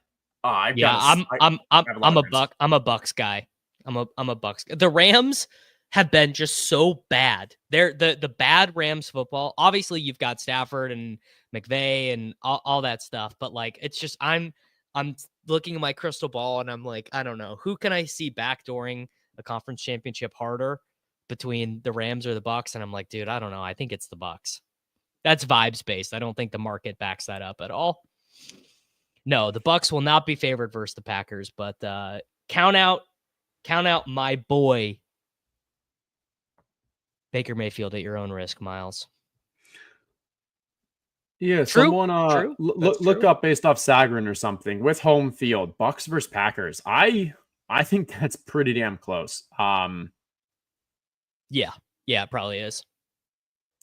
I'm a Bucks guy. I'm a Bucks. The Rams have been just so bad. They're the bad Rams football. Obviously, you've got Stafford and McVay and all that stuff, but like it's just I'm looking at my crystal ball and I'm like, I don't know, who can I see backdooring a conference championship harder between the Rams or the Bucks? And I'm like, dude, I don't know. I think it's the Bucks. That's vibes based. I don't think the market backs that up at all. No, the Bucks will not be favored versus the Packers, but count out my boy Baker Mayfield at your own risk, Miles. Yeah, true. Someone look up based off Sagarin or something with home field, Bucks versus Packers. I think that's pretty damn close. Yeah, it probably is.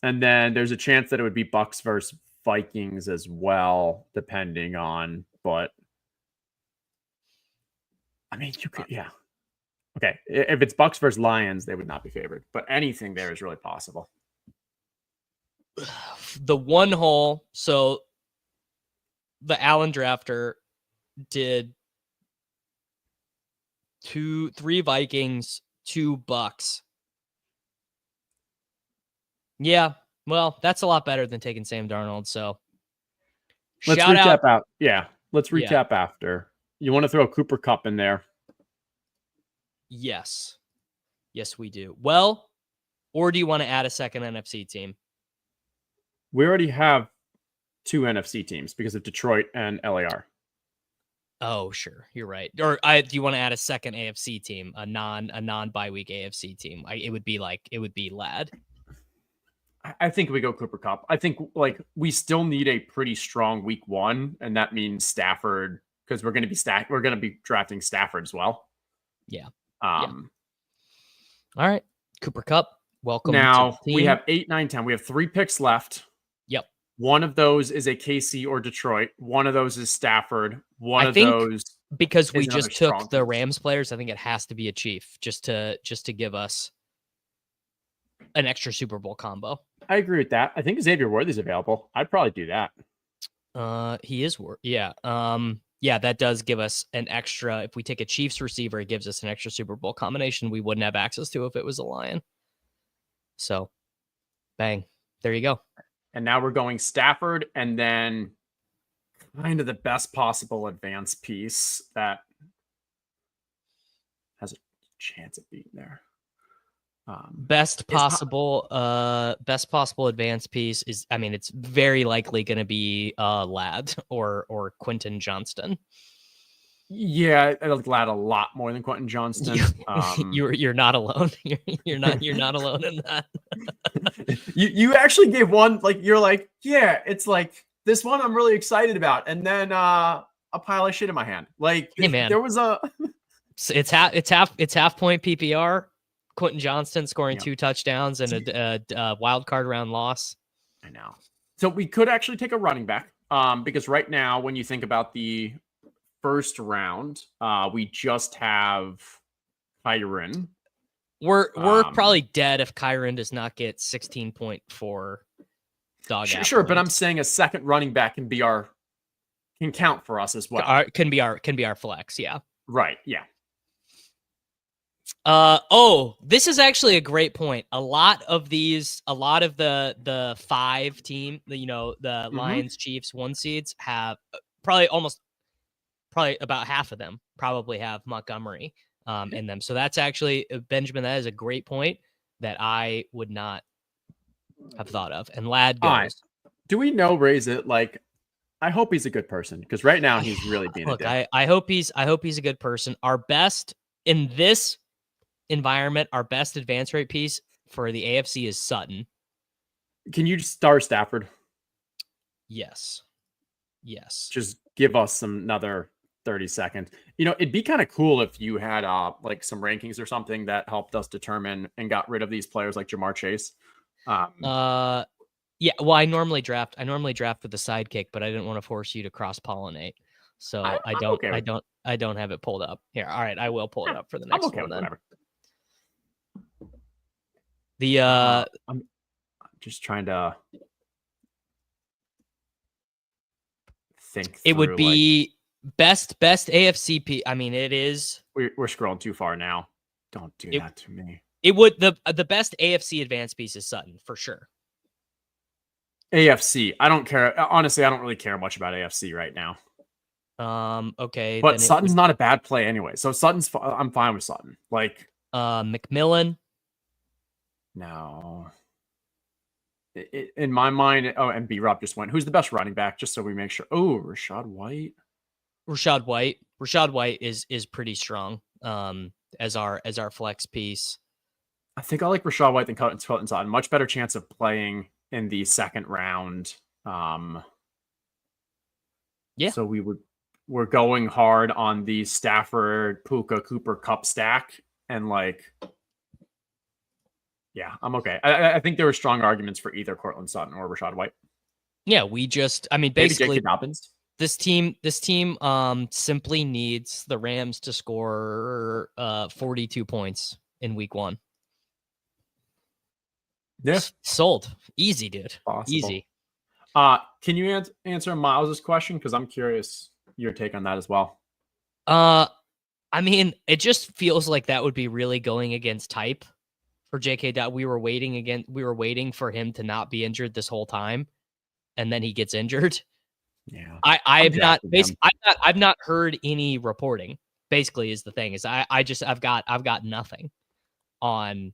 And then there's a chance that it would be Bucks versus Vikings as well, depending on, but I mean, you could, yeah. Okay, if it's Bucks versus Lions, they would not be favored, but anything there is really possible. The one hole, so the Allen drafter did 3 Vikings, 2 Bucks. Yeah, well, that's a lot better than taking Sam Darnold. So let's recap out. Yeah, let's recap after. You want to throw Cooper Kupp in there? Yes, we do. Well, or do you want to add a second NFC team? We already have 2 NFC teams because of Detroit and LAR. Oh, sure, you're right. Or do you want to add a second AFC team, a non bye week AFC team? It would be Lad. I think we go Cooper Kupp. I think like we still need a pretty strong week 1, and that means Stafford because we're going to be drafting Stafford as well. Yeah. All right, Cooper Kupp. Welcome. Now we have 8, 9, 10. We have 3 picks left. Yep. One of those is a KC or Detroit. One of those is Stafford. One of those because we just took the Rams players. I think it has to be a Chief just to give us an extra Super Bowl combo. I agree with that. I think Xavier Worthy's available. I'd probably do that. He is. Yeah. Yeah, that does give us an extra. If we take a Chiefs receiver, it gives us an extra Super Bowl combination we wouldn't have access to if it was a Lion. So, bang. There you go. And now we're going Stafford and then kind of the best possible advance piece that has a chance of being there. Best possible advance piece is, I mean, it's very likely going to be Lad or Quentin Johnston. Yeah, I like Lad a lot more than Quentin Johnston. You're not alone. You're not alone in that. you actually gave one, like, you're like, yeah, it's like this one I'm really excited about, and then a pile of shit in my hand. Like, hey, man, there was a it's half point PPR. Quentin Johnston scoring 2 touchdowns and a wild card round loss. I know. So we could actually take a running back because right now, when you think about the first round, we just have Kyron. We're probably dead if Kyron does not get 16.4 dog. Sure, but I'm saying a second running back can count for us as well. Can be our flex. Yeah. Right. Yeah. This is actually a great point. A lot of the 5 team, the Lions, Chiefs, 1 seeds have probably about half of them probably have Montgomery in them. So that's actually, Benjamin, that is a great point that I would not have thought of. And Lad goes. Do we know, Ray, is it like I hope he's a good person because right now he's really being Look, a dick. I hope he's a good person. Our best in this environment, our best advance rate piece for the AFC is Sutton. Can you start Stafford? Yes. Just give us another 30 seconds. It'd be kind of cool if you had like some rankings or something that helped us determine and got rid of these players like Jamar Chase. Yeah, well, I normally draft with the Sidekick, but I didn't want to force you to cross pollinate. So I don't have it pulled up. Here, all right, I will pull it up for the next one then. Whatever. I'm just trying to think. It would be best AFCP. I mean, it is. We're scrolling too far now. Don't do that to me. It would the best AFC advance piece is Sutton for sure. AFC. I don't care. Honestly, I don't really care much about AFC right now. Okay. But Sutton's not a bad play anyway. So I'm fine with Sutton. Like McMillan. No. In my mind, and B-Rob just went. Who's the best running back? Just so we make sure. Oh, Rashad White. Rashad White is pretty strong. As our flex piece. I think I like Rashad White than Courtland Sutton. Much better chance of playing in the second round. Yeah. So we're going hard on the Stafford, Puka, Cooper, Cup stack, and yeah, I'm okay. I think there were strong arguments for either Courtland Sutton or Rashad White. Yeah, basically, Dobbins. This team simply needs the Rams to score 42 points in week 1. Yeah. Sold. Easy, dude. Possible. Easy. Can you answer Miles's question? Because I'm curious your take on that as well. I mean, it just feels like that would be really going against type for JK. We were waiting for him to not be injured this whole time, and then he gets injured. Yeah. I've not heard any reporting. Basically, is the thing is I've got nothing on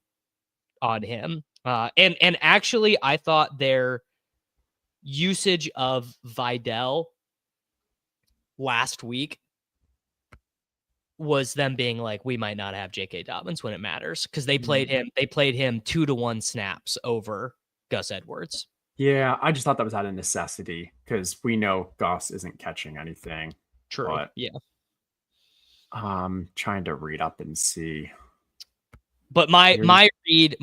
him. And actually, I thought their usage of Vidal last week was them being like, we might not have J.K. Dobbins when it matters because they played him 2-to-1 snaps over Gus Edwards. Yeah, I just thought that was out of necessity because we know Gus isn't catching anything. True. But, yeah. Trying to read up and see. But my read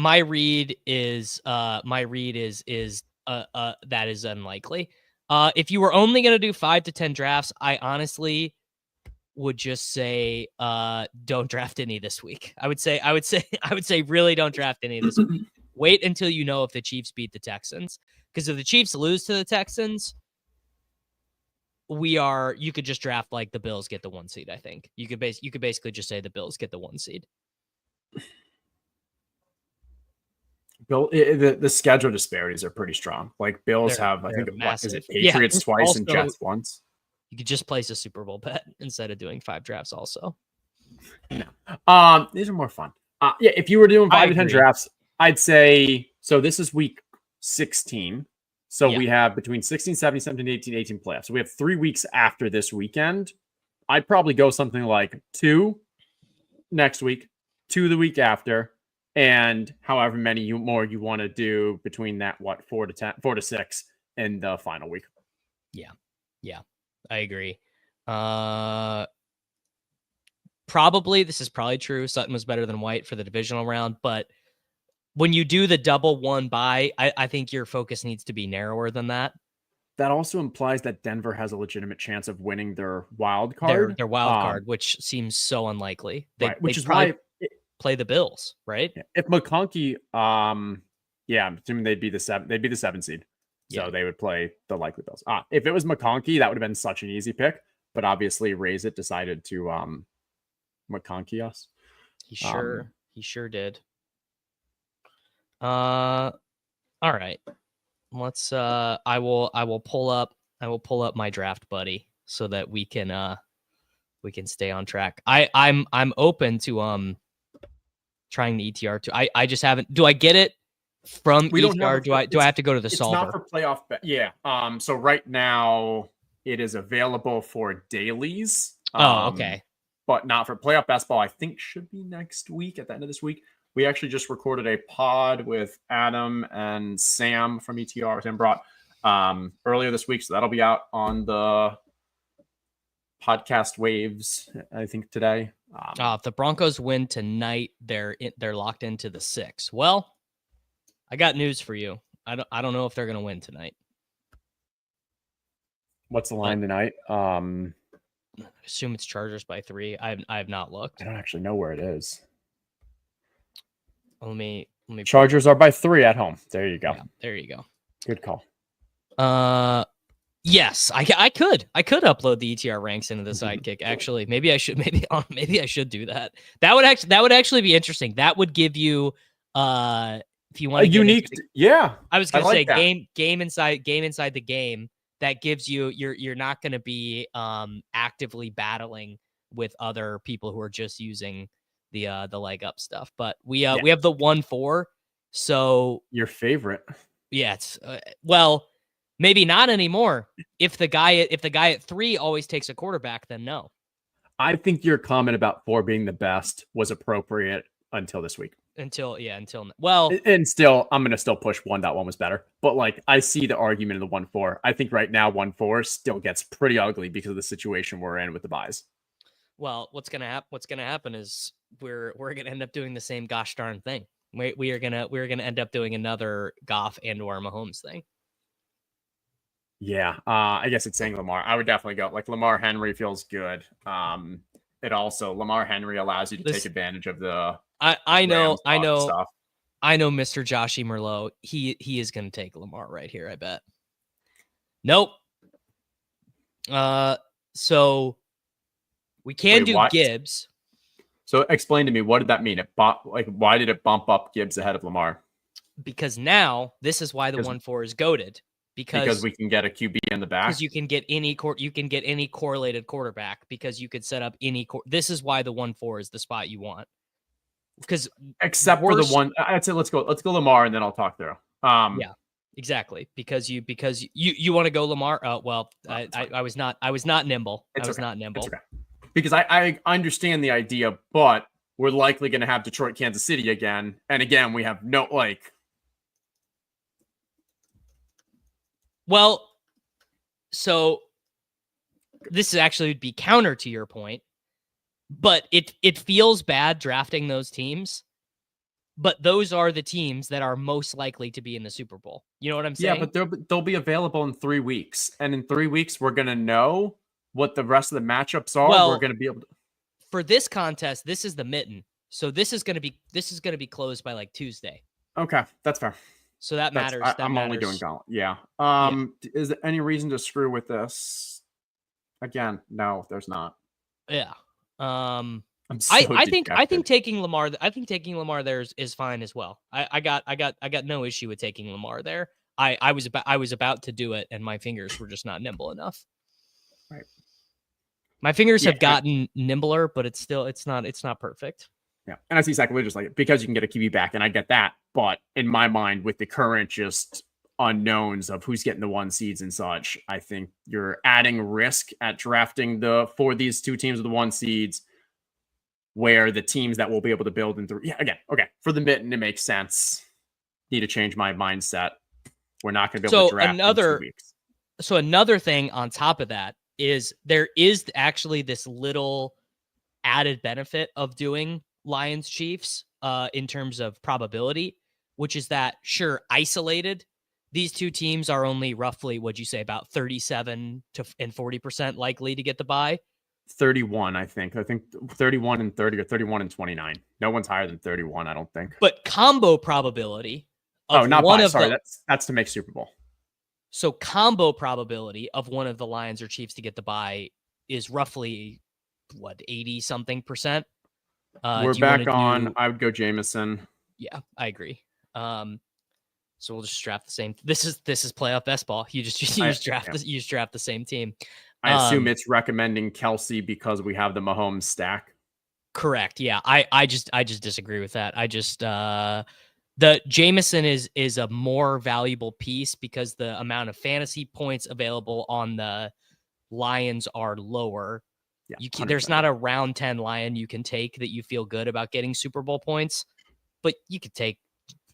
is that is unlikely. If you were only going to do 5 to 10 drafts, I honestly would just say don't draft any this week. I would say really don't draft any this week. Wait until you know if the Chiefs beat the Texans, because if the Chiefs lose to the Texans, you could just draft like the Bills get the 1 seed. I think you could basically just say the Bills get the 1 seed. Bill, the schedule disparities are pretty strong. Like Bills have, I think, is it Patriots twice also, and Jets once? You could just place a Super Bowl bet instead of doing 5 drafts. Also, no. These are more fun. Yeah, if you were doing 5 to 10 drafts, I'd say so. This is week 16, so we have between 16, 17, 17, 18, 18 playoffs. So we have 3 weeks after this weekend. I'd probably go something like 2 next week, 2 the week after. And however many more you want to do between that, 4 to 6 in the final week. Yeah, I agree. Probably this is probably true. Sutton was better than White for the divisional round, but when you do the double 1 bye, I think your focus needs to be narrower than that. That also implies that Denver has a legitimate chance of winning their wild card. Their wild card, which seems so unlikely. Which is why. Play the Bills, right? If McConkey, I'm assuming they'd be the 7 seed, so they would play the likely Bills. If it was McConkey, that would have been such an easy pick, but obviously Raise It decided to McConkey us. He sure did. All right, let's. I will pull up my draft buddy so that we can stay on track. I'm open to trying the ETR too. I just haven't. Do I get it from ETR? Do I have to go to the solver? It's not for playoff bet. Yeah. So right now, it is available for dailies. Okay. But not for playoff best ball. I think should be next week at the end of this week. We actually just recorded a pod with Adam and Sam from ETR, Sam brought earlier this week. So that'll be out on the podcast waves, I think, today. If the Broncos win tonight, they're locked into the 6. Well, I got news for you. I don't know if they're going to win tonight. What's the line tonight? I assume it's Chargers by 3. I have not looked. I don't actually know where it is. Let me. Chargers are by 3 at home. There you go. Yeah, there you go. Good call. Yes, I could upload the ETR ranks into the Sidekick. Actually, maybe I should do that. That would actually be interesting. That would give you if you want a unique. Yeah, I was gonna say that. game inside the game. That gives you you're not going to be actively battling with other people who are just using the leg up stuff. But we have the 1-4. So your favorite. Yeah, it's well, maybe not anymore. If the guy at 3 always takes a quarterback, then no. I think your comment about 4 being the best was appropriate until this week. Until and still I'm gonna still push 1.1 was better, but like I see the argument in the 1-4. I think right now 1-4 still gets pretty ugly because of the situation we're in with the buys. Well, what's gonna happen is we're gonna end up doing the same gosh darn thing. We're gonna end up doing another Goff and or Mahomes thing. Yeah, I guess it's saying Lamar. I would definitely go like Lamar Henry feels good. It also Lamar Henry allows you to take advantage of the. I know, stuff. I know, Mr. Joshy Merlot. He is going to take Lamar right here. I bet. Nope. So we can do what? Gibbs. So explain to me, what did that mean? Why did it bump up Gibbs ahead of Lamar? Because now this is why the 1-4 is goated. Because we can get a QB in the back. Because you can get any correlated quarterback. Because you could set up any. This is why the 1-4 is the spot you want. Because except for the one, I'd say let's go Lamar and then I'll talk through. Yeah, exactly. Because you want to go Lamar. Well, I was not nimble. Not nimble. It's okay. Because I understand the idea, but we're likely going to have Detroit, Kansas City again, and again we have no like. Well, so this actually would be counter to your point, but it feels bad drafting those teams, but those are the teams that are most likely to be in the Super Bowl. You know what I'm saying? Yeah, but they'll be available in 3 weeks, and in 3 weeks we're gonna know what the rest of the matchups are. Well, we're gonna be able to. For this contest, this is the mitten, so this is gonna be closed by like Tuesday. Okay, that's fair. So that matters. I'm only doing gauntlet. Yeah. Is there any reason to screw with this? Again, no, there's not. Yeah. I think taking Lamar. I think taking Lamar there is fine as well. I got no issue with taking Lamar there. I was about to do it, and my fingers were just not nimble enough. Right. My fingers have gotten nimbler, but it's not perfect. Yeah, and I see exactly just like because you can get a QB back, and I get that. But in my mind, with the current just unknowns of who's getting the 1 seeds and such, I think you're adding risk at drafting for these 2 teams with the 1 seeds, where the teams that will be able to build in 3. Yeah, again, okay, for the mitten, it makes sense. Need to change my mindset. We're not going to be able to draft in 2 weeks. So another thing on top of that is there is actually this little added benefit of doing Lions Chiefs in terms of probability, which is that sure, isolated, these 2 teams are only roughly, what'd you say, about 37 and 40% likely to get the bye. 31, I think 31 and 30 or 31 and 29. No one's higher than 31, I don't think. But combo probability that's to make Super Bowl. So combo probability of one of the Lions or Chiefs to get the bye is roughly 80 something percent. We're back on. I would go Jameson. Yeah, I agree. So we'll just draft the same. This is playoff best ball. You just draft the same team. I assume it's recommending Kelsey because we have the Mahomes stack. Correct. Yeah. I just disagree with that. The Jameson is a more valuable piece because the amount of fantasy points available on the Lions are lower. Yeah, There's 100%. not a round 10 Lion you can take that you feel good about getting Super Bowl points, but you could take.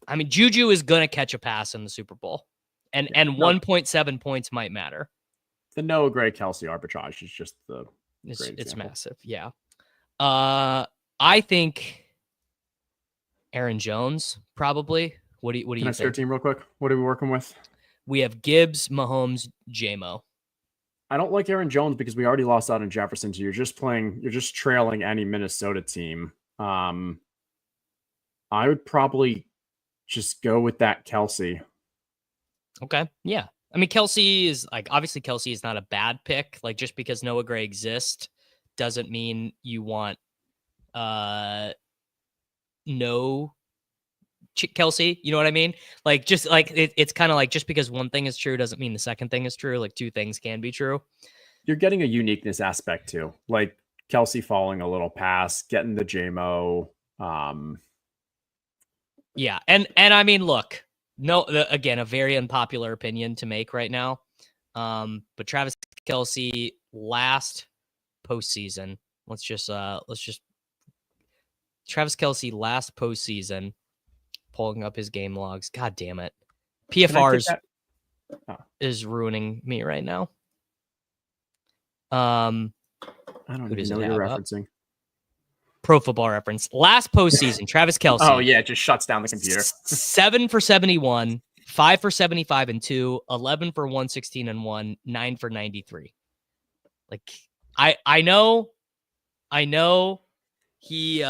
I mean, Juju is gonna catch a pass in the Super Bowl, and 1.7 points might matter. The Noah Gray Kelsey arbitrage is just the it's massive. Yeah. I think Aaron Jones probably. What do you Can I think? see your team real quick? What are we working with? We have Gibbs, Mahomes, J-Mo. I don't like Aaron Jones because we already lost out on Jefferson. So you're just trailing any Minnesota team. I would probably just go with that Kelsey. Okay. Yeah. I mean, Kelsey is obviously Kelsey is not a bad pick. Like, just because Noah Gray exists doesn't mean you want no Kelsey. You know what I mean? Like, just like it's kind of like, just because one thing is true doesn't mean the second thing is true. Like, two things can be true. You're getting a uniqueness aspect too. Like Kelsey falling a little past, getting the JMO. Yeah. And I mean, look, again, a very unpopular opinion to make right now. But Travis Kelce last postseason. Let's just Travis Kelce last postseason, pulling up his game logs. God damn it. PFR is ruining me right now. I don't even know what you're referencing. Pro Football Reference. Last postseason, Travis Kelce. Oh, yeah, it just shuts down the computer. 7 for 71, 5 for 75 and 2, 11 for 116 and 1, 9 for 93. Like, I know he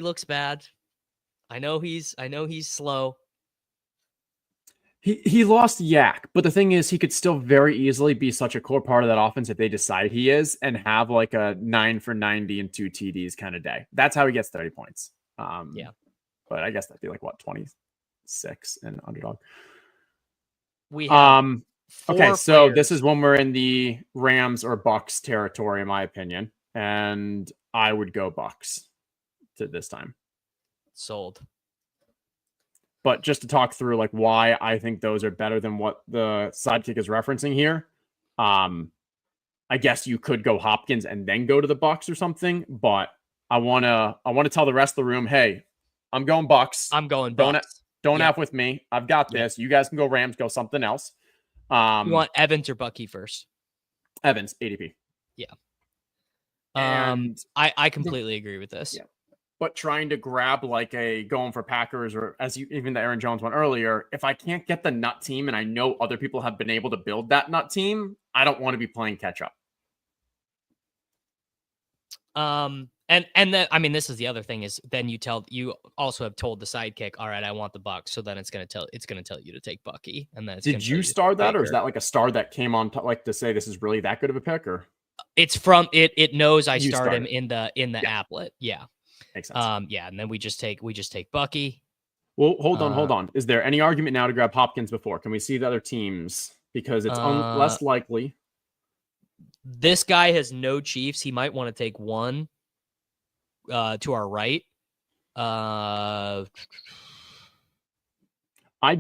looks bad. I know he's slow. He lost Yak, but the thing is, he could still very easily be such a core part of that offense if they decide he is, and have like a 9 for 90 and 2 TDs kind of day. That's how he gets 30 points. Yeah, but I guess that'd be like what, 26 in Underdog. We have okay, so players. This is when we're in the Rams or Bucks territory, in my opinion, and I would go Bucks to this time. Sold. But just to talk through like why I think those are better than what the Sidekick is referencing here. I guess you could go Hopkins and then go to the Bucks or something, but I wanna tell the rest of the room, hey, I'm going Bucks. I'm going Bucks. Don't F with me. I've got this. You guys can go Rams, go something else. You want Evans or Bucky first? Evans, ADP. Yeah. And I completely agree with this. Yeah. But trying to grab like a going for Packers, or even the Aaron Jones one earlier, if I can't get the nut team and I know other people have been able to build that nut team, I don't want to be playing catch up. And then, I mean, this is the other thing is then you also have told the Sidekick, all right, I want the Bucks. So then it's going to tell you to take Bucky. And then did you star that, or is that like a star that came on like to say this is really that good of a pick? Or it's from it knows I starred him in the applet. Yeah. Makes sense. Yeah, and then we just take Bucky. Well, hold on. Is there any argument now to grab Hopkins before? Can we see the other teams? Because it's less likely. This guy has no Chiefs. He might want to take one to our right. I'd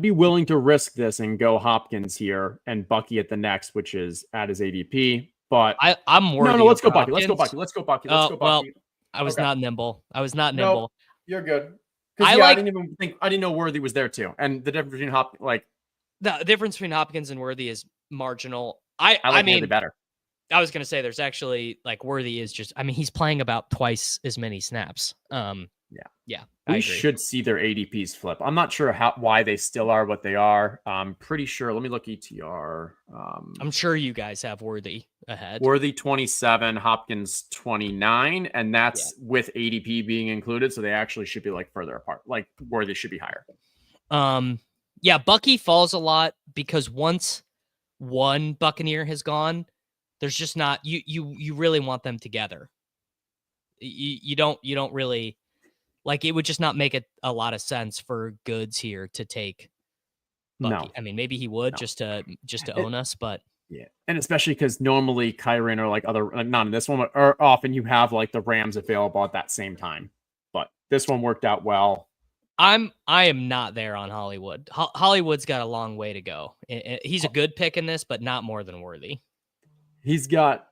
be willing to risk this and go Hopkins here and Bucky at the next, which is at his ADP. But I'm worried. No, let's go Bucky. Let's go Bucky. Well, I was not nimble. No, you're good. I didn't know Worthy was there too. And the difference between Hopkins and Worthy is marginal. I mean, better. I was going to say there's actually like Worthy is just, I mean, he's playing about twice as many snaps. Yeah. We should see their ADPs flip. I'm not sure why they still are what they are. I'm pretty sure. Let me look ETR. I'm sure you guys have Worthy ahead. Worthy 27, Hopkins 29, and that's with ADP being included. So they actually should be like further apart. Like Worthy should be higher. Yeah, Bucky falls a lot because once one Buccaneer has gone, there's just not you really want them together. You don't really. Like, it would just not make a lot of sense for Goods here to take Bucky. No. I mean, maybe he would just to own us, but yeah. And especially because normally Kyron or like other, not in this one, or often you have like the Rams available at that same time. But this one worked out well. I am not there on Hollywood. Hollywood's got a long way to go. He's a good pick in this, but not more than worthy. He's got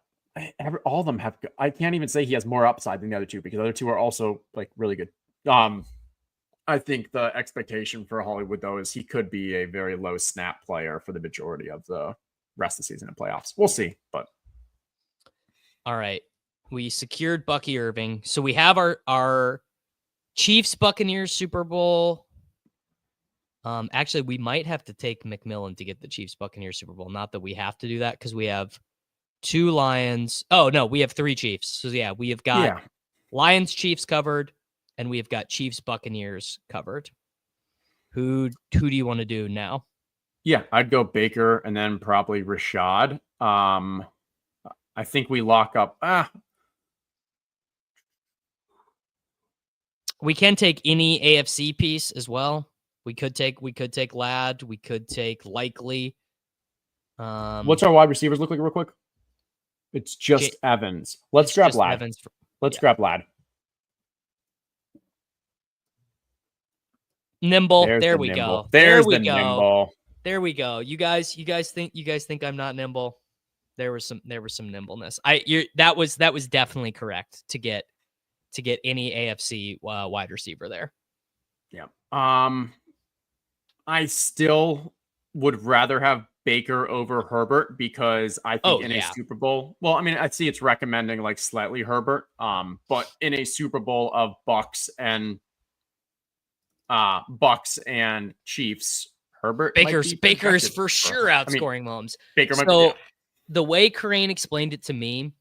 all of them have. I can't even say he has more upside than the other two because the other two are also like really good. I think the expectation for Hollywood though is he could be a very low snap player for the majority of the rest of the season and playoffs. We'll see, but all right, we secured Bucky Irving, so we have our Chiefs Buccaneers Super Bowl. Actually, we might have to take McMillan to get the Chiefs Buccaneers Super Bowl. Not that we have to do that because we have 2 Lions. Oh no, we have 3 Chiefs. So yeah, we have got Lions Chiefs covered, and we have got Chiefs Buccaneers covered. Who do you want to do now? Yeah, I'd go Baker and then probably Rashad. I think we lock up. We can take any AFC piece as well. We could take Ladd. We could take Likely. What's our wide receivers look like real quick? It's just Evans. Let's grab Ladd. Let's grab Ladd. Nimble. There's there the we nimble. go. There's there we the go. nimble. There we go. You guys think I'm not nimble? There was some nimbleness. That was definitely correct to get any AFC wide receiver there. Yeah. I still would rather have Baker over Herbert because I think a Super Bowl. Well, I mean, I see it's recommending like slightly Herbert. But in a Super Bowl of Bucks and Chiefs, Herbert Baker's for sure outscoring Mahomes. Baker might be. The way Crane explained it to me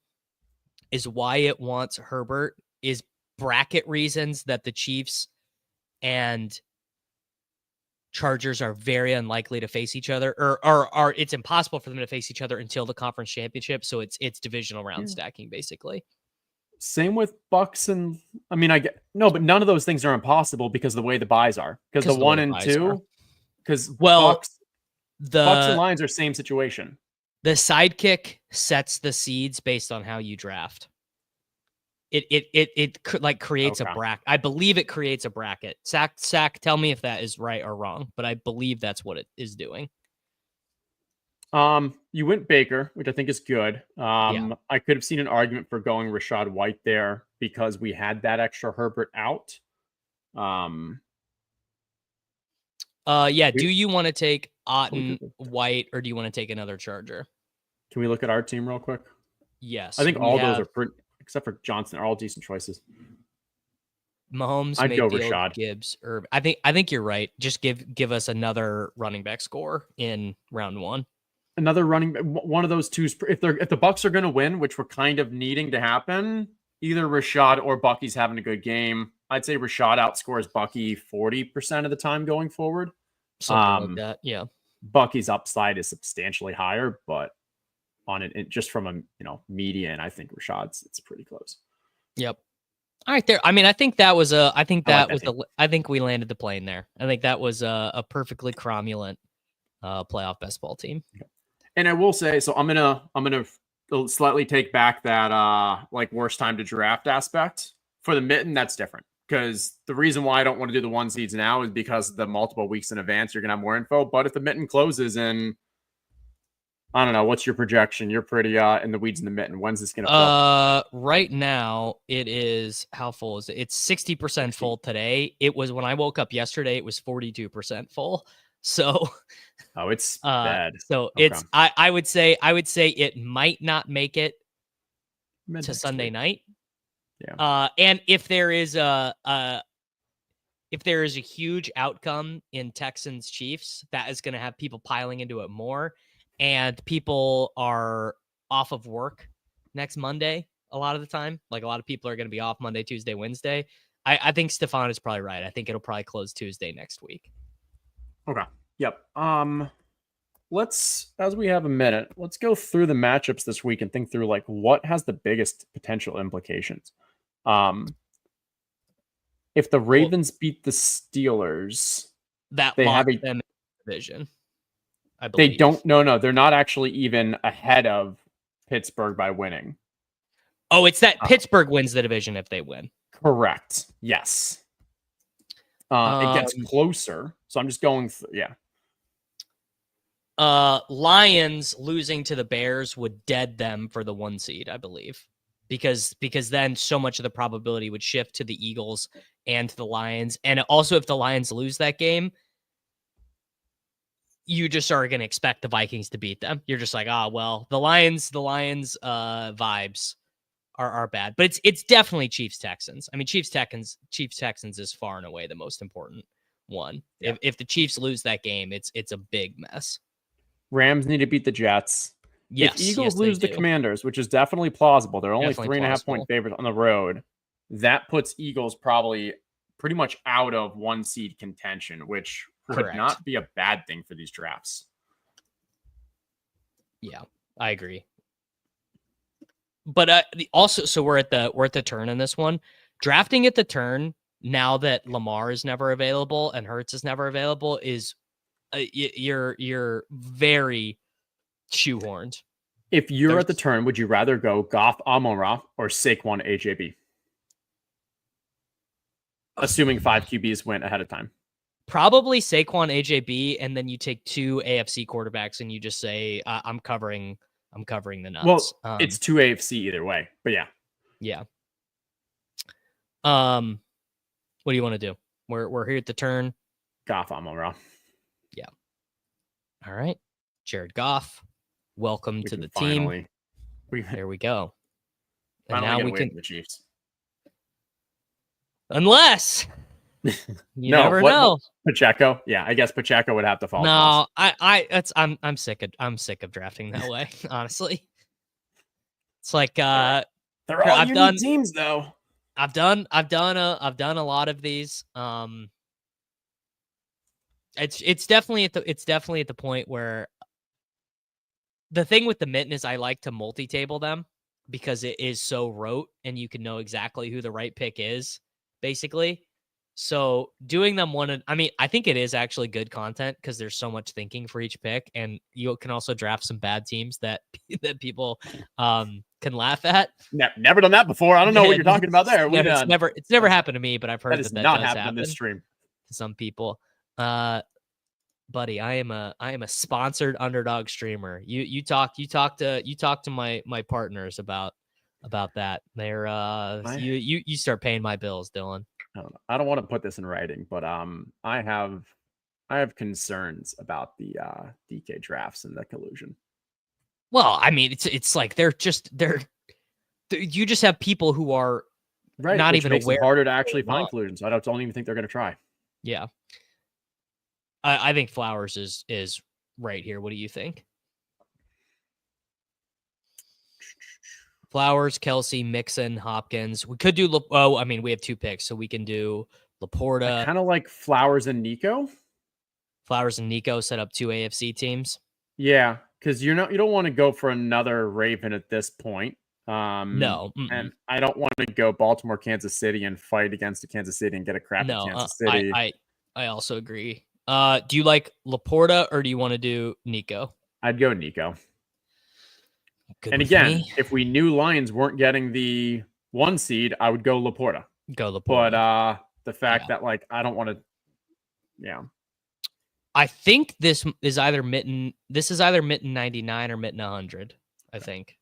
is why it wants Herbert is bracket reasons that the Chiefs and Chargers are very unlikely to face each other, or it's impossible for them to face each other until the conference championship. So it's divisional round stacking basically. Same with Bucks and but none of those things are impossible because of the way the buys are. Because the 1 and 2, because Bucks and Lions are same situation. The Sidekick sets the seeds based on how you draft. It creates a bracket. I believe it creates a bracket. Sack, tell me if that is right or wrong, but I believe that's what it is doing. You went Baker, which I think is good. I could have seen an argument for going Rachaad White there because we had that extra Herbert out. Do you want to take Otten, White, or do you want to take another Charger? Can we look at our team real quick? Yes. I think all those are pretty, except for Johnson, are all decent choices. Mahomes, I'd go Mayfield, Rashad. Gibbs, Irv. I think you're right. Just give us another running back score in round 1. Another one of those two. If the Bucks are going to win, which we're kind of needing to happen, either Rashad or Bucky's having a good game. I'd say Rashad outscores Bucky 40% of the time going forward. Something like that. Yeah. Bucky's upside is substantially higher, but on it just from a median, I think Rashad's it's pretty close. Yep. All right, there. I mean, I think we landed the plane there. I think that was a perfectly cromulent playoff best ball team. And I will say, so I'm gonna slightly take back that worst time to draft aspect for the mitten. That's different because the reason why I don't want to do the 1 seeds now is because the multiple weeks in advance you're gonna have more info. But if the mitten closes in, I don't know, what's your projection? You're pretty in the weeds in the mitten. When's this gonna fill? Right now it is, how full is it? It's 60% full today. It was when I woke up yesterday, it was 42% full. So it's bad. So it's I would say it might not make it to Sunday night. Yeah. And if there is a huge outcome in Texans Chiefs, that is going to have people piling into it more. And people are off of work next Monday a lot of the time. Like a lot of people are going to be off Monday, Tuesday, Wednesday. I think Stefan is probably right. I think it'll probably close Tuesday next week. Okay. Yep. As we have a minute, let's go through the matchups this week and think through what has the biggest potential implications. If the Ravens beat the Steelers, they have them in the division. I believe. They don't. No, they're not actually even ahead of Pittsburgh by winning. Oh, it's that Pittsburgh wins the division if they win. Correct. Yes. It gets closer. So I'm just going, Lions losing to the Bears would dead them for the 1 seed, I believe. Because then so much of the probability would shift to the Eagles and to the Lions. And also, if the Lions lose that game, you just are going to expect the Vikings to beat them. You're just like, well, the Lions vibes are bad. But it's definitely Chiefs Texans. I mean, Chiefs Texans is far and away the most important one. Yeah. If the Chiefs lose that game, it's a big mess. Rams need to beat the Jets. Yes, if Eagles lose the Commanders, which is definitely plausible, they're only 3.5 point favorites on the road. That puts Eagles probably pretty much out of 1 seed contention, which would not be a bad thing for these drafts. Yeah, I agree. But also, so we're at the turn in this one. Drafting at the turn now that Lamar is never available and Hurts is never available is you're very shoehorned. If you're at the turn, would you rather go Goff Amon-Ra or Saquon AJB? Assuming 5 QBs went ahead of time. Probably Saquon AJB, and then you take 2 AFC quarterbacks and you just say, I'm covering the nuts. Well, it's 2 AFC either way, but yeah. Yeah. What do you want to do? We're here at the turn. Goff Amon-Ra. Yeah. All right. Jared Goff. Welcome to the team. There we go. And now we can the Chiefs. Unless you never know. Pacheco. Yeah, I guess Pacheco would have to fall. No, I'm sick of drafting that way, honestly. It's like they're all unique teams though. I've done a lot of these. It's definitely at the point where the thing with the mitten is I like to multi-table them because it is so rote and you can know exactly who the right pick is, basically. So doing them I think it is actually good content because there's so much thinking for each pick, and you can also draft some bad teams that people can laugh at. Never done that before. I don't know what you're talking about there. It's never happened to me, but I've heard that not does happen on this stream to some people. Buddy, I am a sponsored Underdog streamer. You talk to my partners about that. They're you start paying my bills, Dylan. I don't want to put this in writing, but I have concerns about the DK drafts and the collusion. Well, I mean, it's like you just have people who are not even aware. It's harder to actually find collusion, so I don't even think they're going to try. Yeah. I think Flowers is right here. What do you think? Flowers, Kelsey, Mixon, Hopkins. We could do. We have 2 picks, so we can do Laporta. Kind of like Flowers and Nico. Flowers and Nico set up 2 AFC teams. Yeah, because you don't want to go for another Raven at this point. No, and I don't want to go Baltimore, Kansas City, and fight against the Kansas City and get a crappy Kansas City. I also agree. Do you like Laporta or do you want to do Nico? I'd go Nico. Good and again, if we knew Lions weren't getting the 1 seed, I would go Laporta. But the fact that I don't want to, yeah. I think this is either mitten 99 or mitten 100. I think.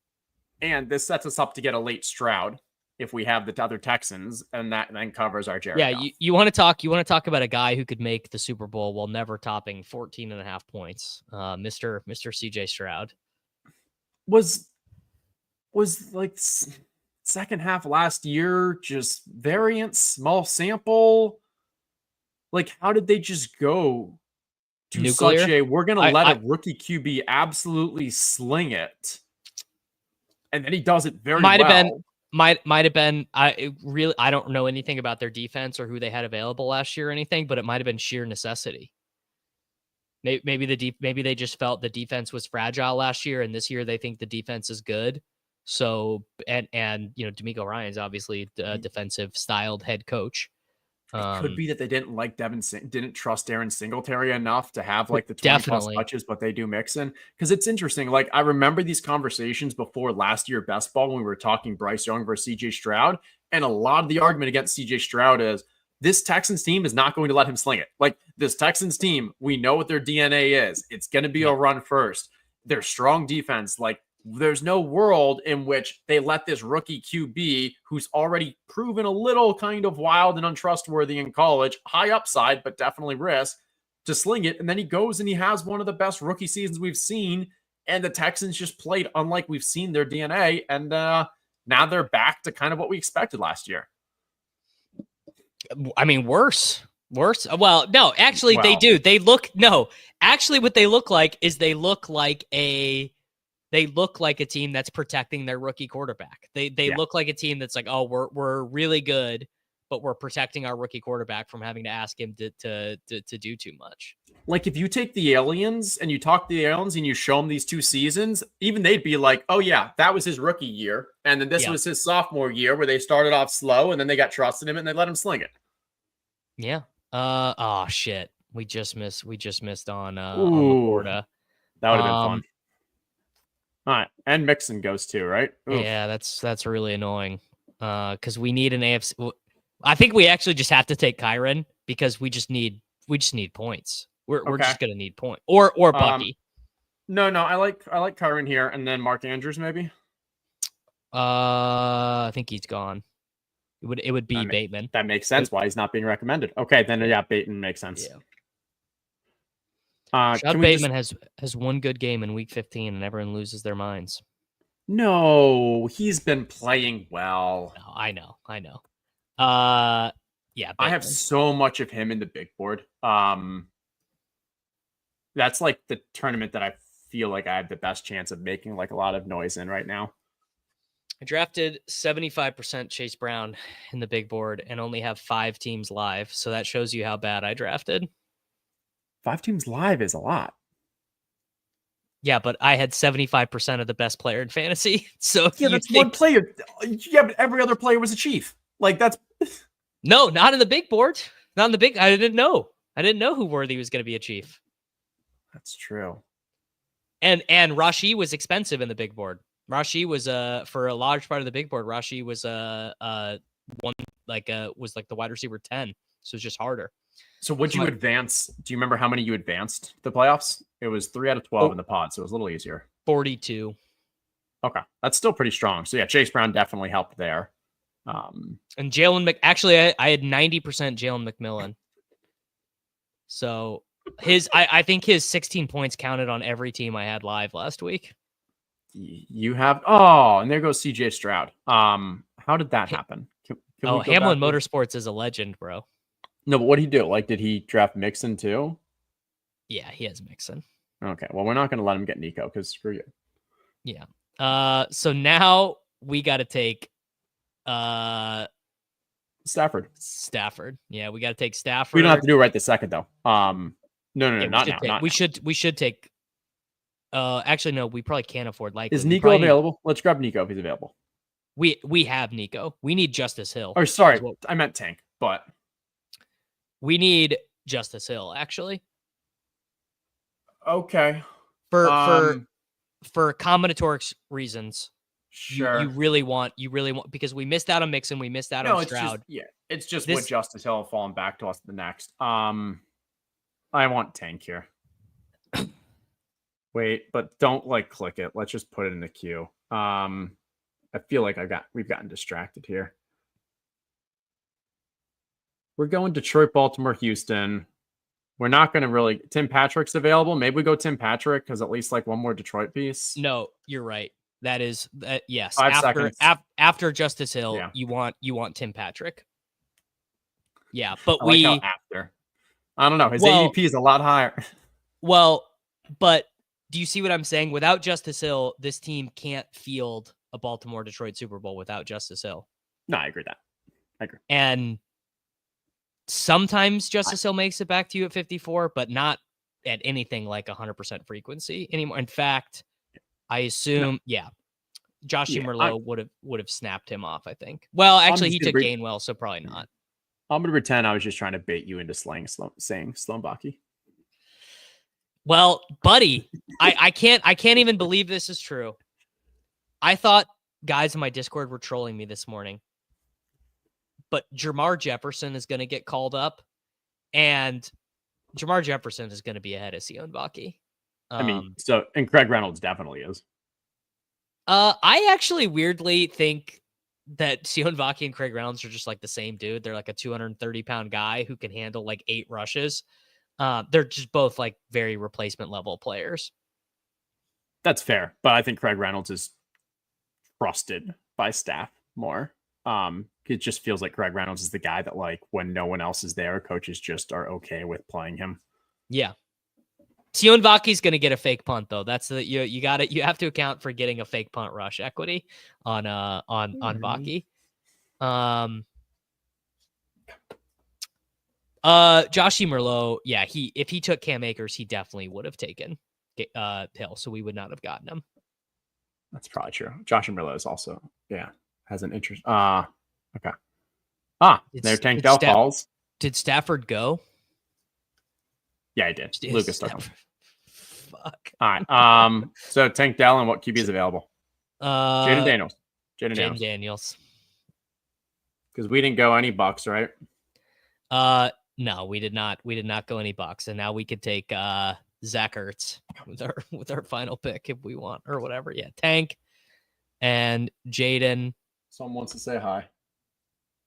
And this sets us up to get a late Stroud if we have the other Texans, and that then covers our Jared. Yeah, you want to talk about a guy who could make the Super Bowl while never topping 14.5 points. Mr. CJ Stroud was like second half last year, just variance, small sample. Like, how did they just go to nuclear? Such a we're gonna let a rookie QB absolutely sling it, and then he does it very well. Might have been. I don't know anything about their defense or who they had available last year or anything, but it might have been sheer necessity. Maybe they just felt the defense was fragile last year, and this year they think the defense is good. So and D'Amico Ryan's obviously a defensive styled head coach. It could be that they didn't trust Darren Singletary enough to have the 20+ touches, but they do Mixon. Because it's interesting. I remember these conversations before last year best ball when we were talking Bryce Young versus CJ Stroud. And a lot of the argument against CJ Stroud is this Texans team is not going to let him sling it. Like, this Texans team, we know what their DNA is. It's going to be a run first. They're strong defense. Like, there's no world in which they let this rookie QB, who's already proven a little kind of wild and untrustworthy in college, high upside, but definitely risk, to sling it. And then he goes and he has one of the best rookie seasons we've seen. And the Texans just played unlike we've seen their DNA. And now they're back to kind of what we expected last year. I mean, worse. Well, no, actually they do. Actually what they look like is they look like a team that's protecting their rookie quarterback. They look like a team that's like, oh, we're really good, but we're protecting our rookie quarterback from having to ask him to do too much. Like, if you take the aliens and you talk to the aliens and you show them these 2 seasons, even they'd be like, oh yeah, that was his rookie year. And then this was his sophomore year where they started off slow and then they got trusted him and they let him sling it. Yeah. Oh shit. We just missed on Laporta. That would have been fun. All right. And Mixon goes too, right? Oof. Yeah, that's really annoying. Because we need an AFC. I think we actually just have to take Kyron because we just need points. We're just gonna need points. Or Bucky. No, I like Kyron here, and then Mark Andrews maybe. I think he's gone. It would be Bateman. That makes sense. Why he's not being recommended. Okay, then Bateman makes sense. Yeah. Sean Bateman has one good game in week 15 and everyone loses their minds. No, he's been playing well. No, I know. Yeah, Bateman. I have so much of him in the big board. That's like the tournament that I feel like I have the best chance of making like a lot of noise in right now. I drafted 75% Chase Brown in the big board and only have 5 teams live. So that shows you how bad I drafted. 5 teams live is a lot. Yeah, but I had 75% of the best player in fantasy. So that's one player. Yeah, but every other player was a chief. Like, that's no, not in the big board. Not in the big. I didn't know who Worthy was going to be a chief. That's true. And Rashi was expensive in the big board. Rashi was for a large part of the big board. Rashi was was the wide receiver 10. So it's just harder. So would you advance? Do you remember how many you advanced the playoffs? It was 3 out of 12 in the pod, so it was a little easier. 42. Okay, that's still pretty strong. So yeah, Chase Brown definitely helped there. And Jalen actually, I had 90% Jalen McMillan. So I think his 16 points counted on every team I had live last week. You have and there goes CJ Stroud. How did that happen? Can Hamlin Motorsports is a legend, bro. No, but what did he do? Like, did he draft Mixon too? Yeah, he has Mixon. Okay, well, we're not going to let him get Nico because screw you. Yeah. So now we got to take Stafford. Yeah, we got to take Stafford. We don't have to do it right this second though. No, not now. We should take. Actually, no, we probably can't afford. Like, is Nico available? Let's grab Nico if he's available. We have Nico. We need Justice Hill. Oh, sorry, I meant Tank, but we need Justice Hill actually. Okay. For combinatorics reasons. Sure. You really want because we missed out on Mixon, we missed out on Stroud. It's just what Justice Hill falling back to us the next. I want Tank here. Wait, but don't click it. Let's just put it in the queue. I feel like we've gotten distracted here. We're going Detroit, Baltimore, Houston. We're not going to really. Tim Patrick's available. Maybe we go Tim Patrick because at least one more Detroit piece. No, you're right. That is yes. 5 seconds. After Justice Hill, you want Tim Patrick. Yeah, but after. I don't know. His ADP is a lot higher. Well, but do you see what I'm saying? Without Justice Hill, this team can't field a Baltimore-Detroit Super Bowl without Justice Hill. No, I agree with that. I agree. And sometimes Justice Hill makes it back to you at 54, but not at anything like 100% frequency anymore. In fact, I assume, Josh Merlot would have snapped him off, I think. Well, actually, he took Gainwell, so probably not. I'm going to pretend I was just trying to bait you into saying Sloan Baki. Well, buddy, I can't even believe this is true. I thought guys in my Discord were trolling me this morning. but Jamar Jefferson is going to get called up, and Jamar Jefferson is going to be ahead of Sion Baki. And Craig Reynolds definitely is. I actually weirdly think that Sion Vaki and Craig Reynolds are just like the same dude. They're like a 230-pound guy who can handle like 8 rushes. They're just both like very replacement level players. That's fair, but I think Craig Reynolds is trusted by staff more. It just feels like Craig Reynolds is the guy that, like, when no one else is there, coaches just are okay with playing him. Yeah. Sion Vaki's going to get a fake punt though. That's the you got it. You have to account for getting a fake punt rush equity on Vaki. Joshy Merlot, yeah, if he took Cam Akers, he definitely would have taken Hill, so we would not have gotten him. That's probably true. Josh Merlot is also, has an interest. Okay. There Tank Dell falls. Did Stafford go? Yeah, I did. Lucas took him. Fuck. All right. So Tank Dell, and what QB is available? Jaden Daniels. Jaden Daniels. Because we didn't go any Bucks, right? No, we did not. We did not go any Bucks, and now we could take Zach Ertz with our final pick if we want, or whatever. Yeah, Tank and Jaden. Someone wants to say hi.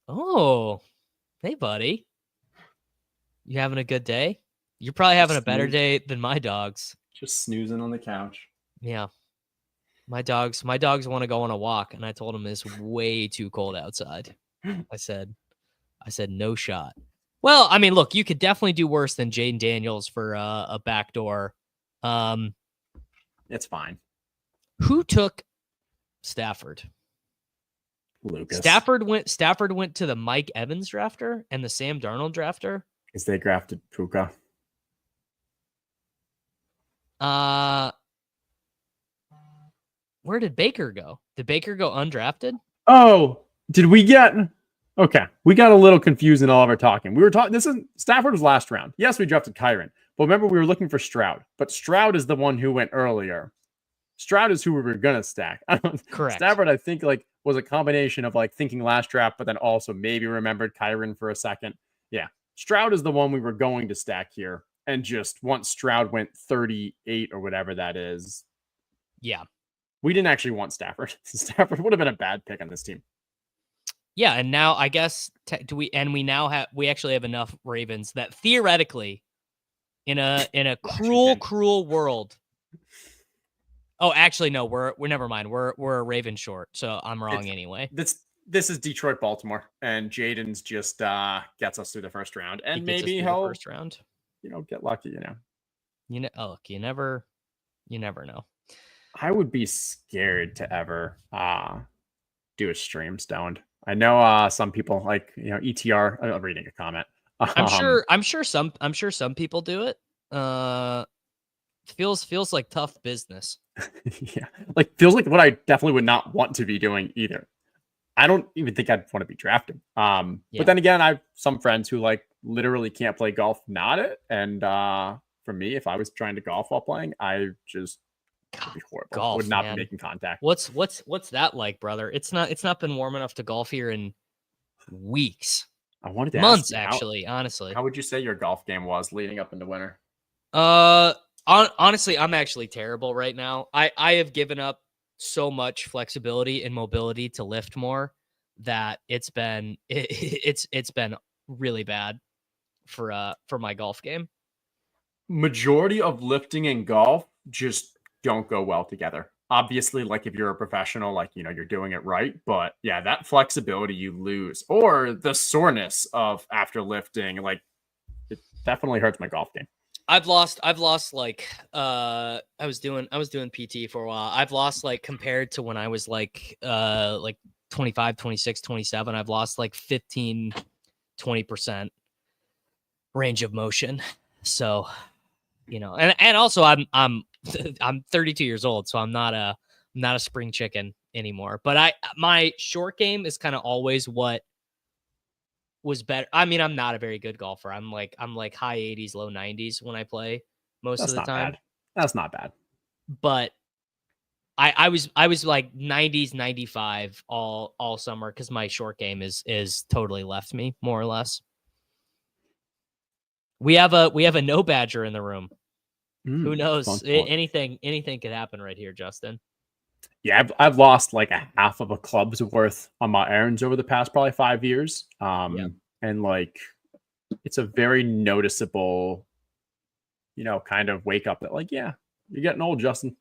Oh, hey, buddy. You having a good day? You're probably having a better day than my dogs. Just snoozing on the couch. Yeah. My dogs want to go on a walk, and I told them it's way too cold outside. I said no shot. Well, I mean, look, you could definitely do worse than Jaden Daniels for a backdoor. It's fine. Who took Stafford? Lucas. Stafford went to the Mike Evans drafter and the Sam Darnold drafter. Because they drafted Puka. Where did Baker go? Did Baker go undrafted? Oh, did we get... Okay, we got a little confused in all of our talking. We were talking... Stafford was last round. Yes, we drafted Kyron. But remember, we were looking for Stroud. But Stroud is the one who went earlier. Stroud is who we were going to stack. Correct. Stafford, I think, was a combination of thinking last draft, but then also maybe remembered Kyron for a second. Yeah. Stroud is the one we were going to stack here. And just once Stroud went 38 or whatever that is. Yeah. We didn't actually want Stafford. Stafford would have been a bad pick on this team. Yeah, and now I guess we actually have enough Ravens that theoretically in a cruel world. Oh, actually no, we're never mind. We're a Raven short, so I'm wrong anyway. This is Detroit Baltimore, and Jaden's just gets us through the first round, and maybe he'll first round. Get lucky. Look, you never know. I would be scared to ever do a stream stoned. I know some people ETR. I'm reading a comment. I'm sure some people do it. Feels like tough business. Yeah, feels like what I definitely would not want to be doing either. I don't even think I'd want to be drafting. But then again, I have some friends who literally can't play golf, not it. And for me, if I was trying to golf while playing, I just would be horrible. Golf, would not be making contact. What's that like, brother? It's not been warm enough to golf here in weeks. I wanted to months ask you, honestly. How would you say your golf game was leading up into winter? Honestly, I'm actually terrible right now. I have given up so much flexibility and mobility to lift more that it's been really bad for my golf game. Majority of lifting and golf just don't go well together. Obviously, if you're a professional, you're doing it right. But yeah, that flexibility you lose, or the soreness of after lifting, it definitely hurts my golf game. I've lost I was doing PT for a while. I've lost compared to when I was 25, 26, 27, I've lost 15, 20% range of motion. So, and also I'm 32 years old, so I'm not a spring chicken anymore. But my short game is kind of always what was better. I mean, I'm not a very good golfer. I'm high 80s, low 90s when I play most of the time. That's not bad. But I was like 90s, 95 all summer because my short game is totally left me more or less. We have a no badger in the room. Who knows? Anything could happen right here, Justin. Yeah, I've lost like a half of a club's worth on my errands over the past probably 5 years. And like it's a very noticeable, kind of wake up that like, yeah, you're getting old, Justin.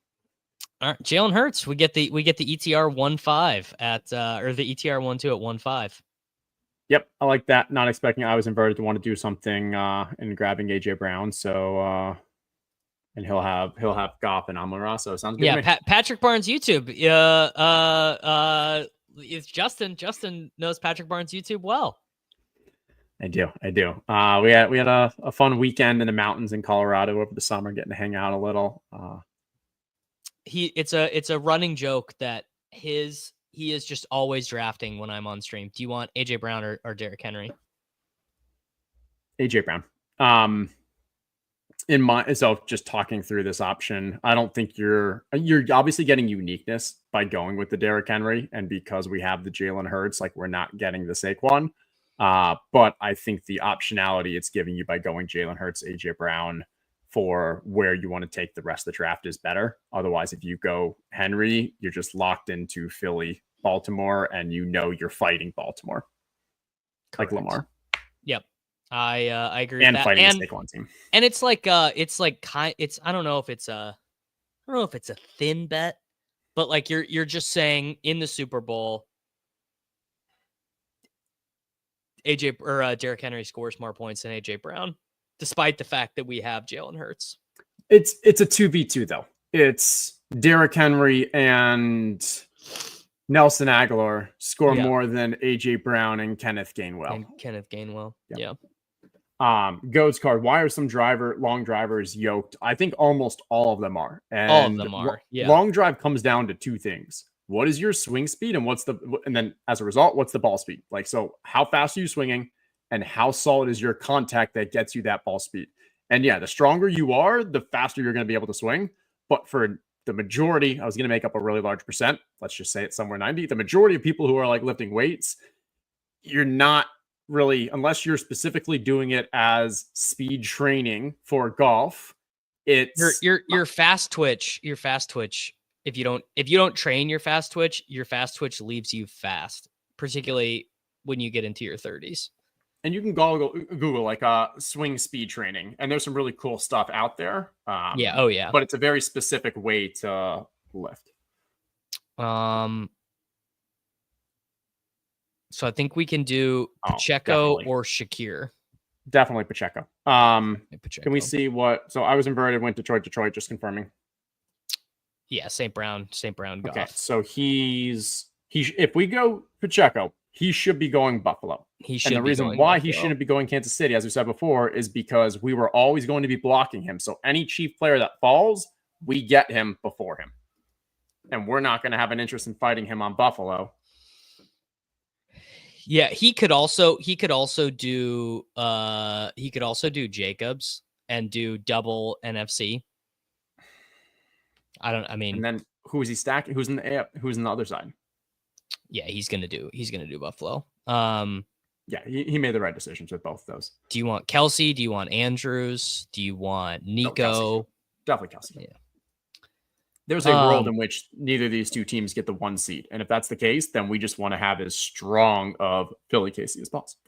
All right, Jalen Hurts. We get the ETR 1.5 at or the ETR 1.2 at 1.5. Yep, I like that. Not expecting I was inverted to want to do something in grabbing AJ Brown. So and he'll have Goff and Amon-Ra. So it sounds good. Yeah, Patrick Barnes YouTube. It's Justin knows Patrick Barnes YouTube well. I do. We had a fun weekend in the mountains in Colorado over the summer, getting to hang out a little. It's a running joke that he is just always drafting when I'm on stream. Do you want AJ Brown or Derrick Henry? AJ Brown. So just talking through this option, I don't think you're obviously getting uniqueness by going with the Derrick Henry, and because we have the Jalen Hurts, like we're not getting the Saquon. But I think the optionality it's giving you by going Jalen Hurts, AJ Brown for where you want to take the rest of the draft is better. Otherwise, if you go Henry, you're just locked into Philly, Baltimore, and you're fighting Baltimore. Correct. Like Lamar. Yep. I agree and with that. Fighting the Saquon team. And it's like I don't know if it's a thin bet, but like you're just saying in the Super Bowl AJ or Derrick Henry scores more points than AJ Brown, despite the fact that we have Jalen Hurts. It's a 2v2 though. It's Derrick Henry and Nelson Aguilar score more than AJ Brown and Kenneth Gainwell. Yeah. Goats card. Why are some long drivers yoked? I think almost all of them are. And all of them are. Yeah. Long drive comes down to two things. What is your swing speed, and then as a result, what's the ball speed? Like, so how fast are you swinging, and how solid is your contact that gets you that ball speed? And yeah, the stronger you are, the faster you're going to be able to swing. But for the majority, I was going to make up a really large percent. Let's just say it's somewhere 90. The majority of people who are like lifting weights, you're not really, unless you're specifically doing it as speed training for golf. It's your fast twitch. If you don't train your fast twitch leaves you fast, particularly when you get into your 30s. And you can Google like swing speed training, and there's some really cool stuff out there. Yeah. But it's a very specific way to lift. So I think we can do Pacheco or Shakir. Definitely Pacheco. Pacheco. Can we see what? So I was inverted, went Detroit, just confirming. Yeah, St. Brown. Goff. Okay, so if we go Pacheco, he should be going Buffalo. And the reason why he shouldn't be going Kansas City, as we said before, is because we were always going to be blocking him. So any Chief player that falls, we get him before him. And we're not going to have an interest in fighting him on Buffalo. Yeah, he could also do Jacobs and do double NFC. And then who is he stacking? Who's in the other side? Yeah, he's gonna do Buffalo. Yeah, he made the right decisions with both of those. Do you want Kelsey? Do you want Andrews? Do you want Nico? No, definitely Kelsey. Yeah. There's a world in which neither of these two teams get the 1 seed. And if that's the case, then we just want to have as strong of Philly Casey as possible.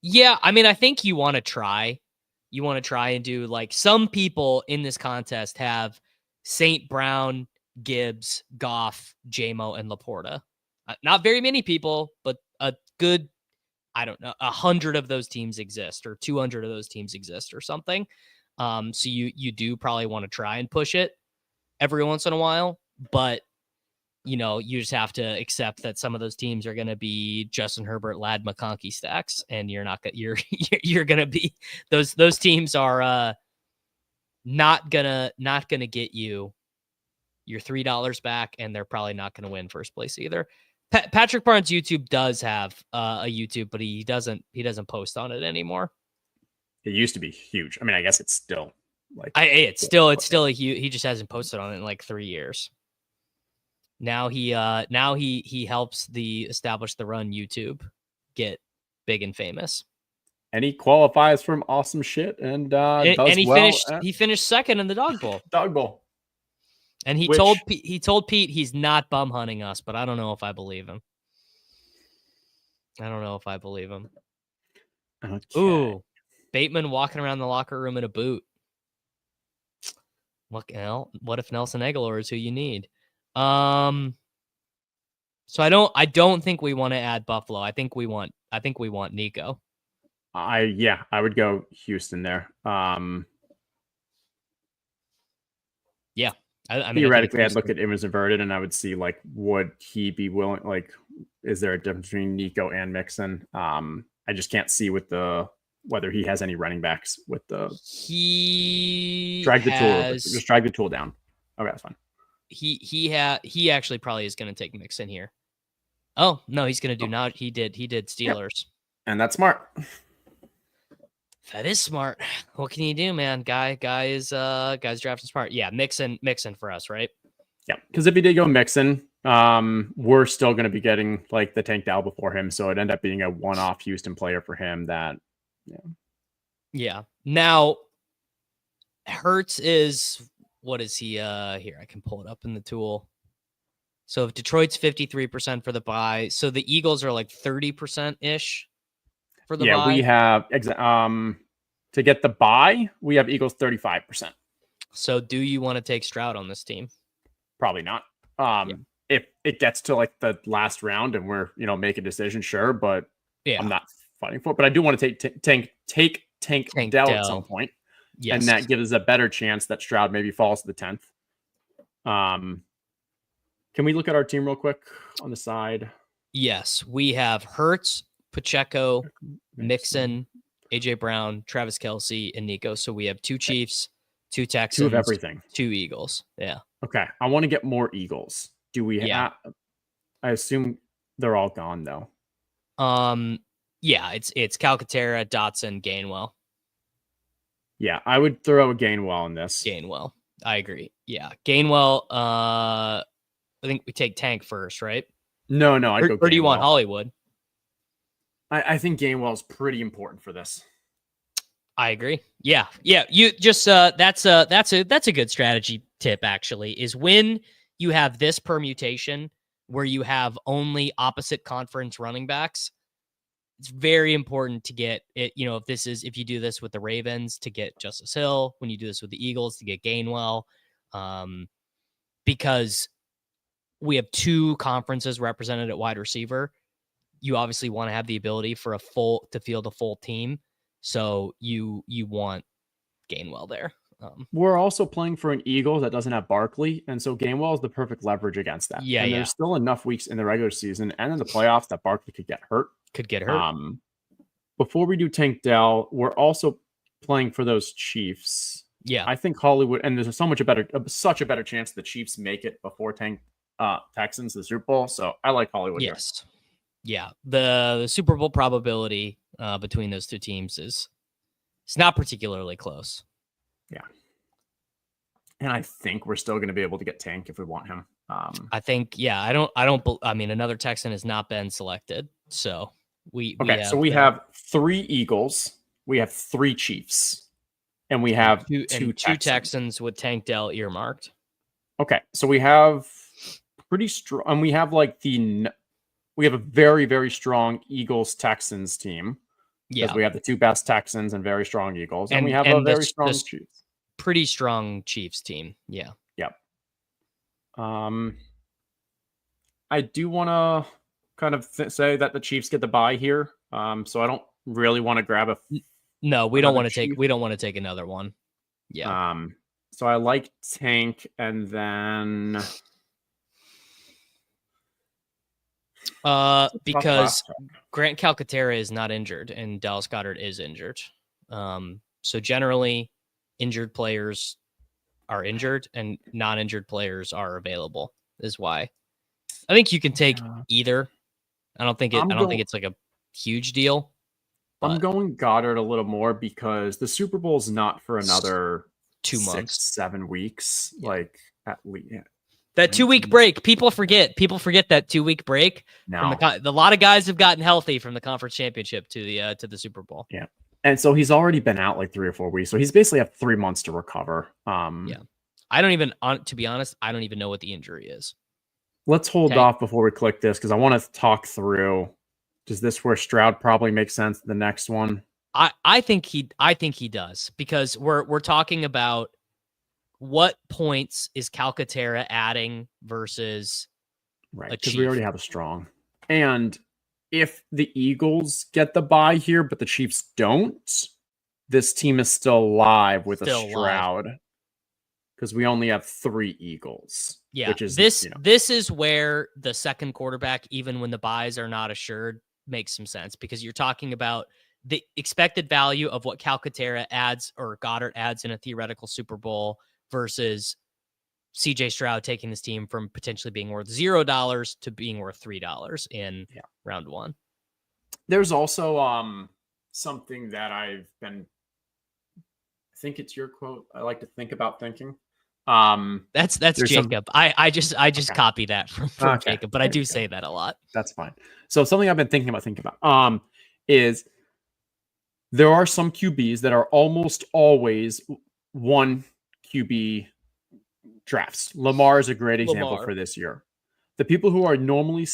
Yeah, I mean, I think you want to try. You want to try and do, like, some people in this contest have St. Brown, Gibbs, Goff, JMO, and Laporta. Not very many people, but a good, 100 of those teams exist, or 200 of those teams exist, or something. So you do probably want to try and push it every once in a while, but you just have to accept that some of those teams are going to be Justin Herbert, Lad McConkey stacks, and you're going to be those teams are not gonna get you your $3 back, and they're probably not going to win first place either. Patrick Barnes YouTube does have a YouTube, but he doesn't post on it anymore. It used to be huge. I mean, I guess it's still like it's still a huge. He just hasn't posted on it in like 3 years. Now he helps establish the run YouTube get big and famous. And he qualifies from awesome shit and does he well. Finished second in the Dog Bowl. Dog Bowl. And he told Pete he's not bum hunting us, but I don't know if I believe him. Okay. Ooh, Bateman walking around the locker room in a boot. What if Nelson Aguilar is who you need? So I don't think we want to add Buffalo. I think we want Nico. I would go Houston there. Yeah. I mean, theoretically, I'd look at Image Inverted and I would see like, would he be willing? Like, is there a difference between Nico and Mixon? I just can't see whether he has any running backs with the. Drag the tool down. Okay, that's fine. He actually probably is going to take Mixon here. Oh no, he's going to do now. He did Steelers, yep. And that's smart. That is smart. What can you do, man? Guys drafting smart. Yeah, Mixon for us, right? Yeah, because if he did go Mixon, we're still going to be getting like the Tank Dell before him, so it'd end up being a one-off Houston player for him. Yeah. Now, Hurts is what is he? Here I can pull it up in the tool. So if Detroit's 53% for the bye, so the Eagles are like 30% ish. For the bye. We have to get the bye, we have Eagles 35%. So do you want to take Stroud on this team? Probably not. If it gets to like the last round and we're make a decision, sure, but I'm not fighting for it. But I do want to take Tank Dell at some point. Yes. And that gives us a better chance that Stroud maybe falls to the 10th. Can we look at our team real quick on the side? Yes, we have Hurts, Pacheco, Mixon, AJ Brown, Travis Kelce, and Nico. So we have 2 Chiefs, 2 Texans, 2 of everything, 2 Eagles. Yeah. Okay. I want to get more Eagles. Do we have? I assume they're all gone though. Yeah, it's Calcaterra, Dotson, Gainwell. Yeah, I would throw a Gainwell in this. Gainwell. I agree. Yeah. Gainwell, I think we take Tank first, right? No, I'd go Gainwell. Or do you want Hollywood? I think Gainwell is pretty important for this. I agree. Yeah. You just that's a good strategy tip actually, is when you have this permutation where you have only opposite conference running backs. It's very important to get it. If you do this with the Ravens, to get Justice Hill. When you do this with the Eagles, to get Gainwell, because we have 2 conferences represented at wide receiver. You obviously want to have the ability for to field a full team. So you want Gainwell there. We're also playing for an Eagle that doesn't have Barkley, and so Gainwell is the perfect leverage against that. Yeah, and there's still enough weeks in the regular season and in the playoffs that Barkley could get hurt. Before we do Tank Dell, we're also playing for those Chiefs. Yeah, I think Hollywood, and there's such a better chance the Chiefs make it before Texans to the Super Bowl. So I like Hollywood. Yes. Yeah, the Super Bowl probability between those 2 teams it's not particularly close. Yeah, and I think we're still going to be able to get Tank if we want him. I think, I mean, another Texan has not been selected, so we have 3 Eagles, we have 3 Chiefs, and we have 2 Texans with Tank Dell earmarked. Okay, so we have pretty strong, and we have we have a very, very strong Eagles-Texans team. Yeah. Because we have the 2 best Texans and very strong Eagles. And we have a very strong Chiefs. Pretty strong Chiefs team. Yeah. Yep. I do want to kind of say that the Chiefs get the bye here. So I don't really want to grab No, we don't want to take another one. Yeah. So I like Tank, and then because Grant Calcaterra is not injured and Dallas Goedert is injured. So generally injured players are injured and non-injured players are available, is why I think you can take either. I don't think it's like a huge deal, I'm But going Goddard a little more because the Super Bowl is not for another 2 months. 6-7 weeks. Yeah. Like at least That 2-week break, people forget that 2-week break. now. A lot of guys have gotten healthy from the conference championship to the Super Bowl. Yeah. And so he's already been out like 3 or 4 weeks. So he's basically have 3 months to recover. Yeah. I don't even, to be honest, I don't even know what the injury is. Let's hold off before we click this because I want to talk through. Does this where Stroud probably makes sense? The next one, I think he does, because we're talking about what points is Calcaterra adding versus right? a Because Chief. we already have a strong. And if the Eagles get the bye here, but the Chiefs don't, this team is still alive with a Stroud. Because we only have 3 Eagles. Yeah, which is this is where the second quarterback, even when the buys are not assured, makes some sense, because you're talking about the expected value of what Calcaterra adds or Goddard adds in a theoretical Super Bowl versus CJ Stroud taking this team from potentially being worth $0 to being worth $3 in round 1. There's also something that I think it's your quote. I like to think about thinking. That's Jacob. I just copy that from Jacob, but I do say that a lot. That's fine. So something I've been thinking about is there are some QBs that are almost always 1 QB drafts. Lamar is a great example for this year. The people who are normally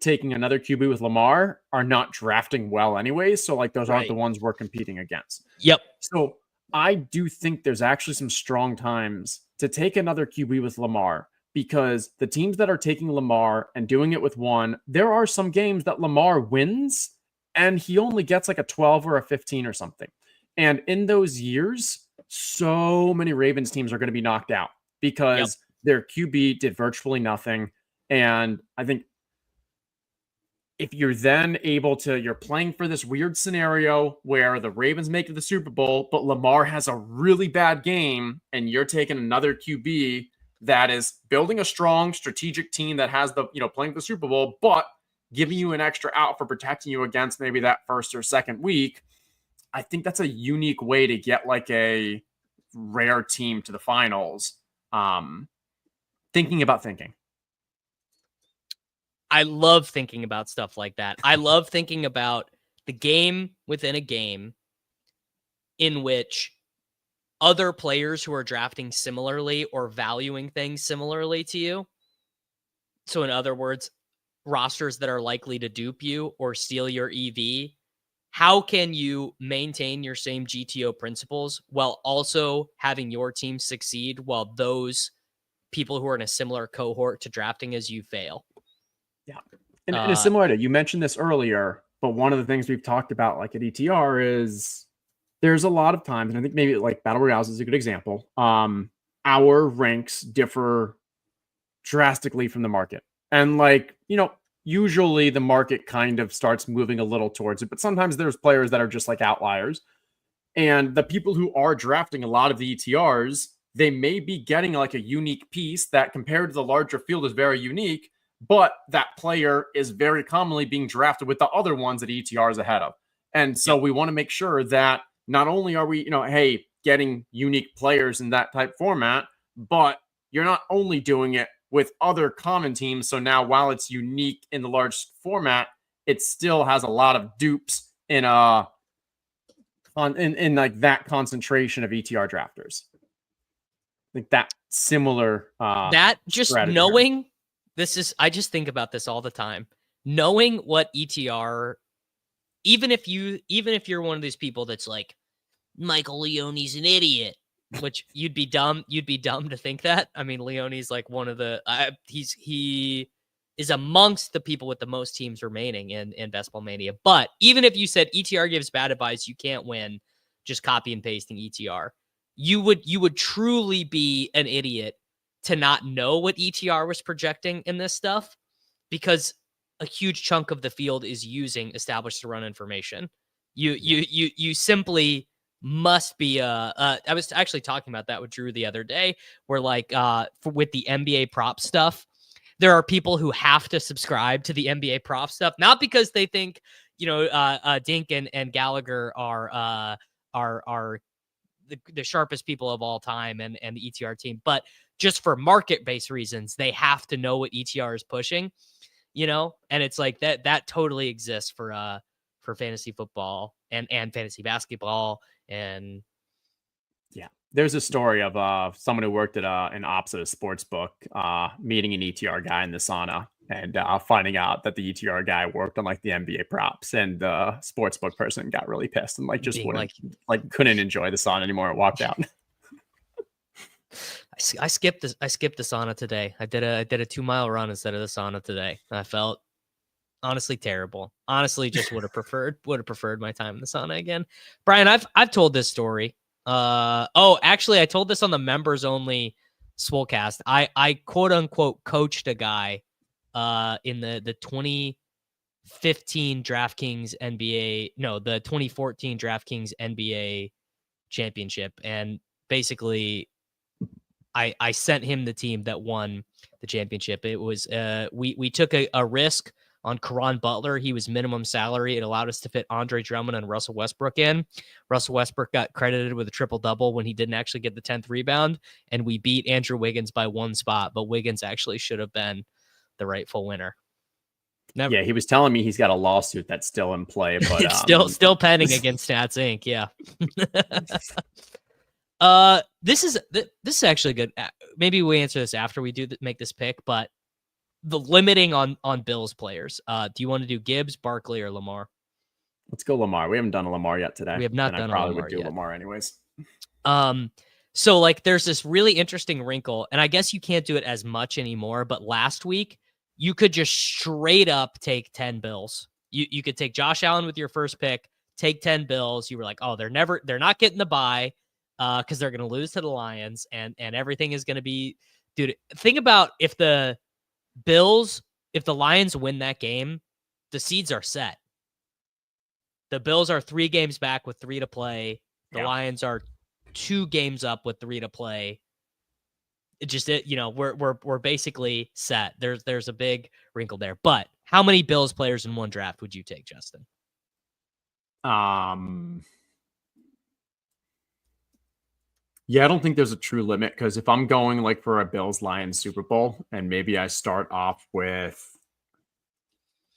taking another QB with Lamar are not drafting well anyways. So like those aren't the ones we're competing against. Yep. So I do think there's actually some strong times to take another QB with Lamar, because the teams that are taking Lamar and doing it with 1, there are some games that Lamar wins and he only gets like a 12 or a 15 or something. And in those years, so many Ravens teams are going to be knocked out because their QB did virtually nothing. And I think if you're then able to, you're playing for this weird scenario where the Ravens make it to the Super Bowl, but Lamar has a really bad game, and you're taking another QB that is building a strong strategic team that has the, playing for the Super Bowl, but giving you an extra out for protecting you against maybe that first or second week. I think that's a unique way to get like a rare team to the finals. Thinking about thinking. I love thinking about stuff like that. I love thinking about the game within a game in which other players who are drafting similarly or valuing things similarly to you. So in other words, rosters that are likely to dupe you or steal your EV. How can you maintain your same GTO principles while also having your team succeed while those people who are in a similar cohort to drafting as you fail? Yeah. And in a similar to, you mentioned this earlier, but one of the things we've talked about like at ETR is there's a lot of times, and I think maybe like Battle Royales is a good example. Our ranks differ drastically from the market. And like, usually the market kind of starts moving a little towards it, but sometimes there's players that are just like outliers. And the people who are drafting a lot of the ETRs, they may be getting like a unique piece that compared to the larger field is very unique, but that player is very commonly being drafted with the other ones that ETR is ahead of. And so we want to make sure that not only are we, getting unique players in that type format, but you're not only doing it with other common teams. So now while it's unique in the large format, it still has a lot of dupes in like that concentration of ETR drafters. Like that similar that just knowing here. I just think about this all the time. Knowing what ETR, even if you're one of these people that's like, Michael Leone's an idiot, which you'd be dumb to think that. I mean, Leone's like one of the he is amongst the people with the most teams remaining in Best Ball Mania. But even if you said ETR gives bad advice, you can't win, just copy and pasting ETR, you would truly be an idiot to not know what ETR was projecting in this stuff, because a huge chunk of the field is using established to run information. You simply must be I was actually talking about that with Drew the other day, where like with the NBA prop stuff, there are people who have to subscribe to the NBA prop stuff, not because they think, Dink and Gallagher are the sharpest people of all time and the ETR team. But just for market-based reasons, they have to know what ETR is pushing, and it's like that totally exists for fantasy football and fantasy basketball. And yeah, there's a story of someone who worked at an opposite sports book, meeting an ETR guy in the sauna and finding out that the ETR guy worked on like the NBA props, and the sportsbook person got really pissed and like just wouldn't couldn't enjoy the sauna anymore and walked out. I skipped the sauna today. I did a 2-mile run instead of the sauna today. I felt honestly terrible. Honestly, just would have preferred my time in the sauna again. Brian, I've told this story. Actually, I told this on the members only Swolecast. I quote unquote coached a guy in the 2015 DraftKings NBA, no, the 2014 DraftKings NBA championship. And basically I sent him the team that won the championship. It was, we took a risk on Caron Butler. He was minimum salary. It allowed us to fit Andre Drummond and Russell Westbrook in. Russell Westbrook got credited with a triple-double when he didn't actually get the 10th rebound, and we beat Andrew Wiggins by 1 spot, but Wiggins actually should have been the rightful winner. Never. Yeah, he was telling me he's got a lawsuit that's still in play, but it's still pending against Stats Inc. Yeah. This is actually good. Maybe we answer this after we make this pick, but the limiting on Bills players. Do you want to do Gibbs, Barkley, or Lamar? Let's go Lamar. We haven't done a Lamar yet today. We have not done a Lamar yet. I probably would do Lamar anyways. So like there's this really interesting wrinkle, and I guess you can't do it as much anymore, but last week you could just straight up take 10 Bills. You could take Josh Allen with your first pick, take 10 Bills. You were like, oh, they're not getting the bye because they're going to lose to the Lions, and everything is going to be, dude, think about if the Lions win that game, the seeds are set. The Bills are 3 games back with 3 to play. The Lions are 2 games up with 3 to play. It just, we're basically set. There's a big wrinkle there. But how many Bills players in one draft would you take, Justin? Yeah, I don't think there's a true limit, because if I'm going like for a Bills-Lions Super Bowl, and maybe I start off with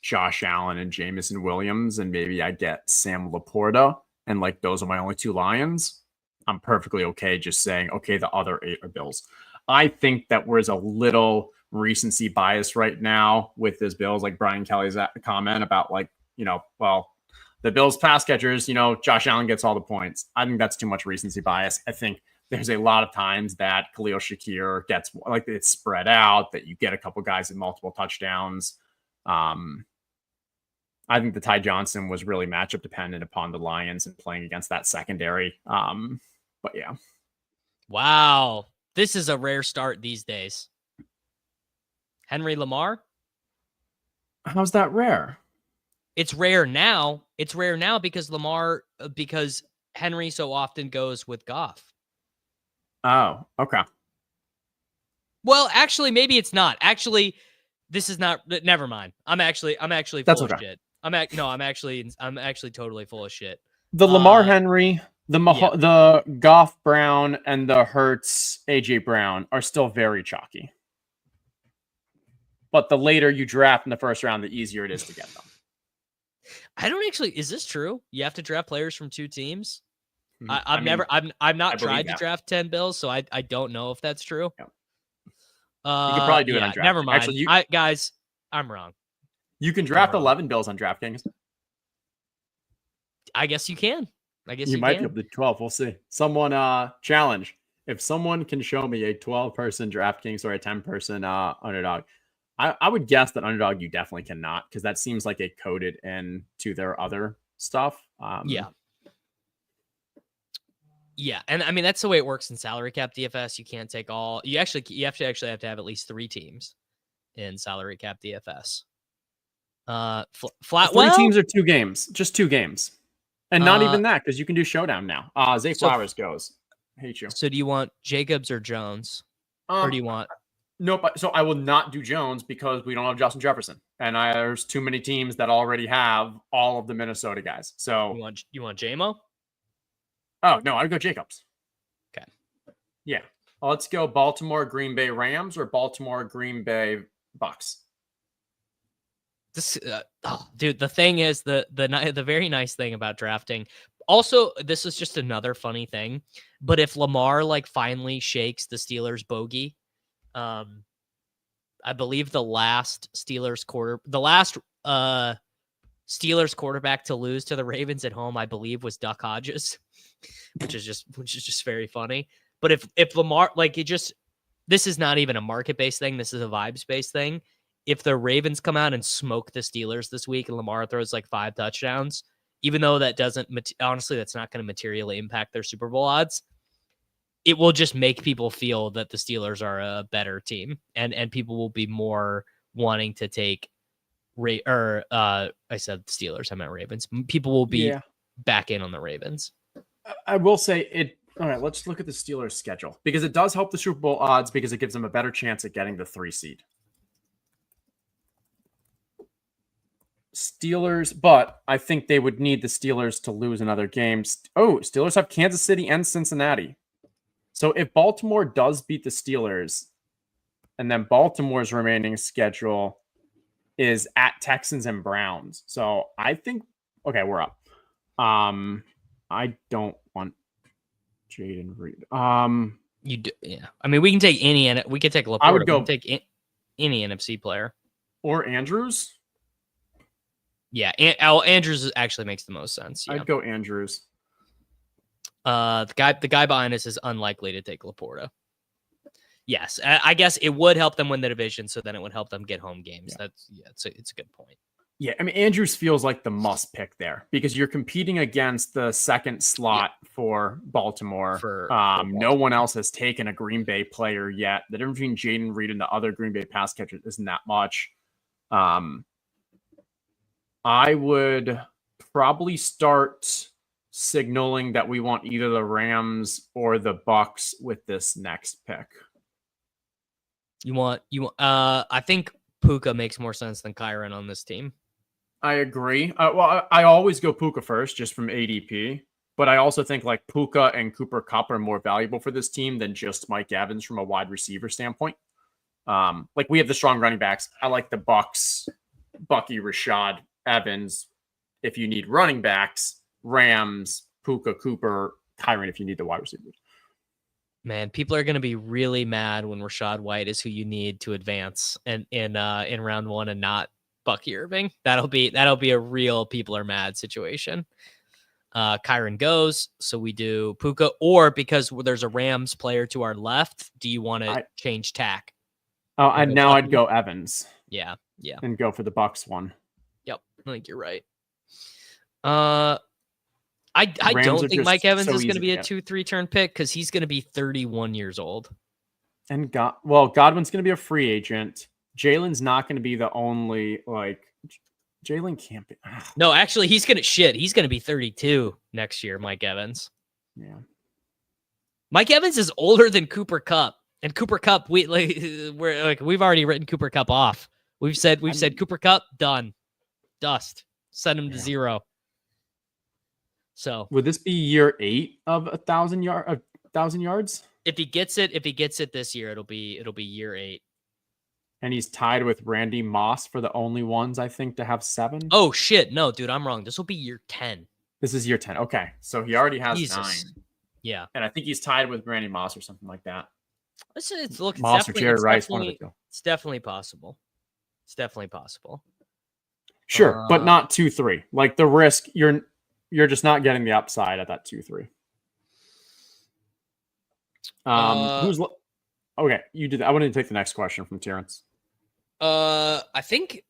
Josh Allen and Jameson Williams, and maybe I get Sam Laporta, and like those are my only 2 Lions, I'm perfectly okay just saying, okay, the other 8 are Bills. I think that there's a little recency bias right now with this Bills, like Brian Kelly's comment about like, well, the Bills pass catchers, Josh Allen gets all the points. I think that's too much recency bias. I think there's a lot of times that Khalil Shakir gets, like, it's spread out, that you get a couple guys with multiple touchdowns. I think the Ty Johnson was really matchup dependent upon the Lions and playing against that secondary. But yeah. Wow. This is a rare start these days. Henry Lamar? How's that rare? It's rare now. It's rare now because because Henry so often goes with Goff. Oh, okay. Well, actually, maybe it's not. Actually, this is not. Never mind. I'm actually full of shit. I'm actually totally full of shit. The Lamar Henry, the Goff Brown, and the Hurts AJ Brown are still very chalky. But the later you draft in the first round, the easier it is to get them. I don't actually. Is this true? You have to draft players from 2 teams. I've not tried to draft 10 Bills, so I don't know if that's true. Yeah. You could probably do it on draft. Never mind. Actually, guys, I'm wrong. You can draft 11 Bills on DraftKings. I guess you can. You might be able to 12. We'll see. Someone challenge. If someone can show me a 12-person DraftKings or a 10-person Underdog, I would guess that Underdog you definitely cannot, because that seems like it coded into their other stuff. Yeah, and I mean that's the way it works in salary cap DFS. You can't take all. You have to have at least 3 teams in salary cap DFS. Flat 3 teams or 2 games, just 2 games, and not even that, because you can do showdown now. Zay Flowers goes. I hate you. So do you want Jacobs or Jones, or do you want Nope. So I will not do Jones because we don't have Justin Jefferson, and there's too many teams that already have all of the Minnesota guys. So you want JMO? Oh no, I'd go Jacobs. Okay. Yeah. Let's go Baltimore, Green Bay Rams, or Baltimore, Green Bay Bucks. This, dude, the thing is the very nice thing about drafting. Also, this is just another funny thing. But if Lamar like finally shakes the Steelers bogey, I believe the last Steelers quarterback to lose to the Ravens at home, I believe, was Duck Hodges, which is just very funny. But if Lamar, like, this is not even a market-based thing. This is a vibes-based thing. If the Ravens come out and smoke the Steelers this week and Lamar throws like 5 touchdowns, even though that doesn't, honestly, that's not going to materially impact their Super Bowl odds, it will just make people feel that the Steelers are a better team, and people will be more wanting to take I said Steelers, I meant Ravens. People will be back in on the Ravens. I will say it. All right, let's look at the Steelers' schedule because it does help the Super Bowl odds because it gives them a better chance at getting the 3 seed. Steelers, but I think they would need the Steelers to lose another game. Steelers have Kansas City and Cincinnati. So if Baltimore does beat the Steelers, and then Baltimore's remaining schedule is at Texans and Browns. So I think, okay, we're up. I don't want Jaden Reed. You do, yeah. I mean, we can take any, and we could take Laporta. I would go we can take any NFC player or Andrews. Yeah, Andrews actually makes the most sense. Yeah. I'd go Andrews. The guy behind us is unlikely to take Laporta. Yes, I guess it would help them win the division, so then it would help them get home games. Yeah. It's a good point. Yeah, I mean, Andrews feels like the must pick there because you're competing against the second slot for Baltimore. For Baltimore. No one else has taken a Green Bay player yet. The difference between Jaden Reed and the other Green Bay pass catchers isn't that much. I would probably start signaling that we want either the Rams or the Bucks with this next pick. I think Puka makes more sense than Kyren on this team. I agree. Well, I always go Puka first just from ADP, but I also think like Puka and Cooper Kupp are more valuable for this team than just Mike Evans from a wide receiver standpoint. Like we have the strong running backs. I like the Bucks, Bucky, Rashad, Evans. If you need running backs, Rams, Puka, Cooper, Kyren if you need the wide receivers. Man, people are going to be really mad when Rachaad White is who you need to advance in round 1 and not Bucky Irving. That'll be a real people are mad situation. Kyren goes, so we do Puka, or because there's a Rams player to our left, do you want to change tack? I'd go Evans. Yeah. And go for the Bucks one. Yep, I think you're right. I don't think Mike Evans is going to be a 2-3 turn pick because he's going to be 31 years old. And Godwin's going to be a free agent. Jalen's not going to be the only Jalen can't be. No, actually, he's going to be 32 next year. Mike Evans. Yeah. Mike Evans is older than Cooper Kupp, and Cooper Kupp we've already written Cooper Kupp off. We've said Cooper Kupp done, dust, send him to 0. So would this be year 8 of 1,000 yards? If he gets it this year, it'll be year 8. And he's tied with Randy Moss for the only ones I think to have 7. Oh shit, no, dude, I'm wrong. This will be year 10. This is year 10. Okay, so he already has 9. Yeah, and I think he's tied with Randy Moss or something like that. It's Moss or Jerry Rice, one of the two. It's definitely possible. Sure, but not 2-3. Like the risk, you're just not getting the upside at that 2-3. Okay, you did. I wanted to take the next question from Terrence. I think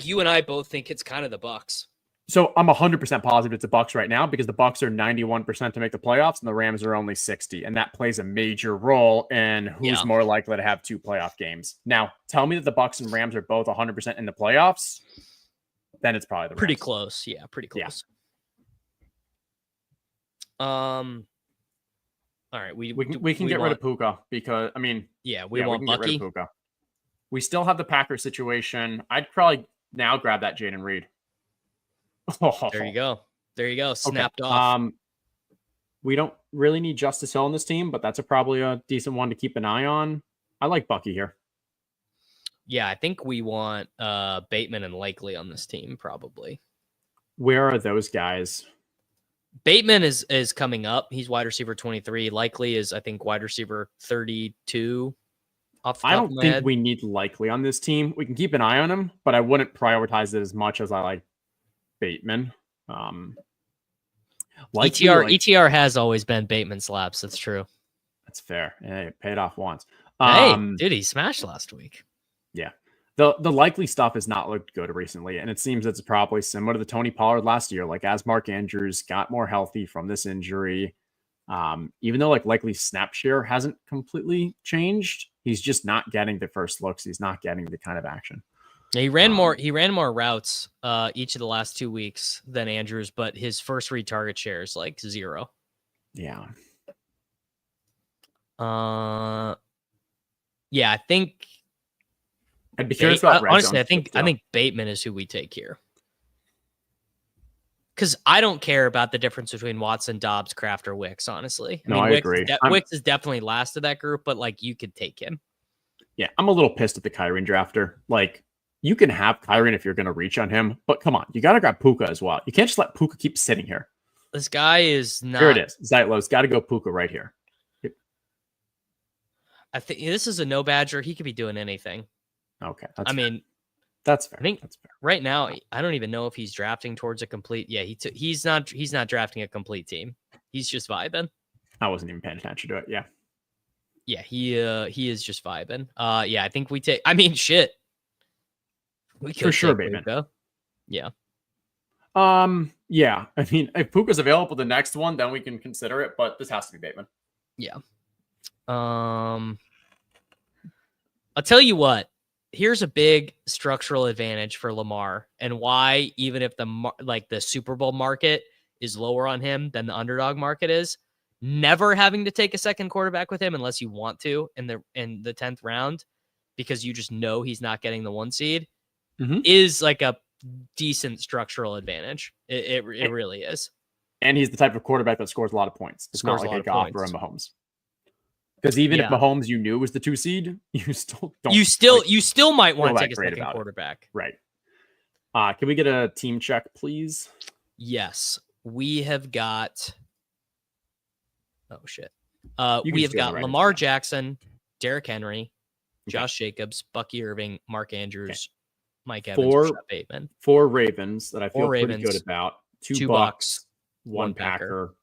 you and I both think it's kind of the Bucks. So I'm 100% positive it's the Bucks right now because the Bucks are 91% to make the playoffs and the Rams are only 60, and that plays a major role in who's more likely to have 2 playoff games. Now, tell me that the Bucks and Rams are both 100% in the playoffs, then it's probably the Rams. Pretty close. Yeah, pretty close. Yeah. All right, we can get rid of Puka because we want Bucky. Puka. We still have the Packers situation. I'd probably now grab that Jaden Reed. There you go. There you go. Snapped Okay. off. We don't really need Justice Hill on this team, but that's probably a decent one to keep an eye on. I like Bucky here. Yeah, I think we want Bateman and Likely on this team, probably. Where are those guys? Bateman is coming up. He's wide receiver 23. Likely is, I think, wide receiver 32. Off the top I don't of my think head. we need Likely on this team. We can keep an eye on him, but I wouldn't prioritize it as much as I like Bateman. Likely, ETR has always been Bateman slaps. That's true. That's fair. Hey, it paid off once. Hey, dude, he smashed last week. Yeah. The Likely stuff has not looked good recently, and it seems it's probably similar to the Tony Pollard last year. Like, as Mark Andrews got more healthy from this injury, even though like Likely's snap share hasn't completely changed, he's just not getting the first looks. He's not getting the kind of action. He ran more routes each of the last 2 weeks than Andrews, but his first read target share is like 0. Yeah. Yeah, I think I'd be curious about honestly, I think Bateman is who we take here. Because I don't care about the difference between Watson, Dobbs, Kraft, or Wicks, honestly. I agree. Wicks is definitely last of that group, but like you could take him. Yeah, I'm a little pissed at the Kyren drafter. Like, you can have Kyren if you're going to reach on him, but come on, you got to grab Puka as well. You can't just let Puka keep sitting here. This guy is not. Here it is. Zeitlo's got to go Puka right here. I think this is a no badger. He could be doing anything. Okay. That's fair. I think that's fair. Right now, I don't even know if he's drafting towards a complete. Yeah, he's not drafting a complete team. He's just vibing. I wasn't even paying attention to it. Yeah. Yeah, he is just vibing. Yeah, I think we take. I mean, shit. We could for sure, Bateman. Yeah. Yeah. I mean, if Puka's available the next one, then we can consider it. But this has to be Bateman. Yeah. I'll tell you what. Here's a big structural advantage for Lamar, and why, even if the Super Bowl market is lower on him than the underdog market is, never having to take a second quarterback with him unless you want to in the 10th round, because you just know he's not getting the 1 seed, is like a decent structural advantage. It really is. And he's the type of quarterback that scores a lot of points. It's not like a Goff or a Mahomes. Because even if Mahomes you knew was the 2 seed, you still don't. You still might want to take a second quarterback. Right. Can we get a team check, please? Yes. We have got. Oh shit. We have got Lamar Jackson, Derrick Henry, Josh Jacobs, Bucky Irving, Mark Andrews, Mike Evans, Rashad Bateman. 4 Ravens that I feel pretty good about. 2 Bucks, 1 Packer.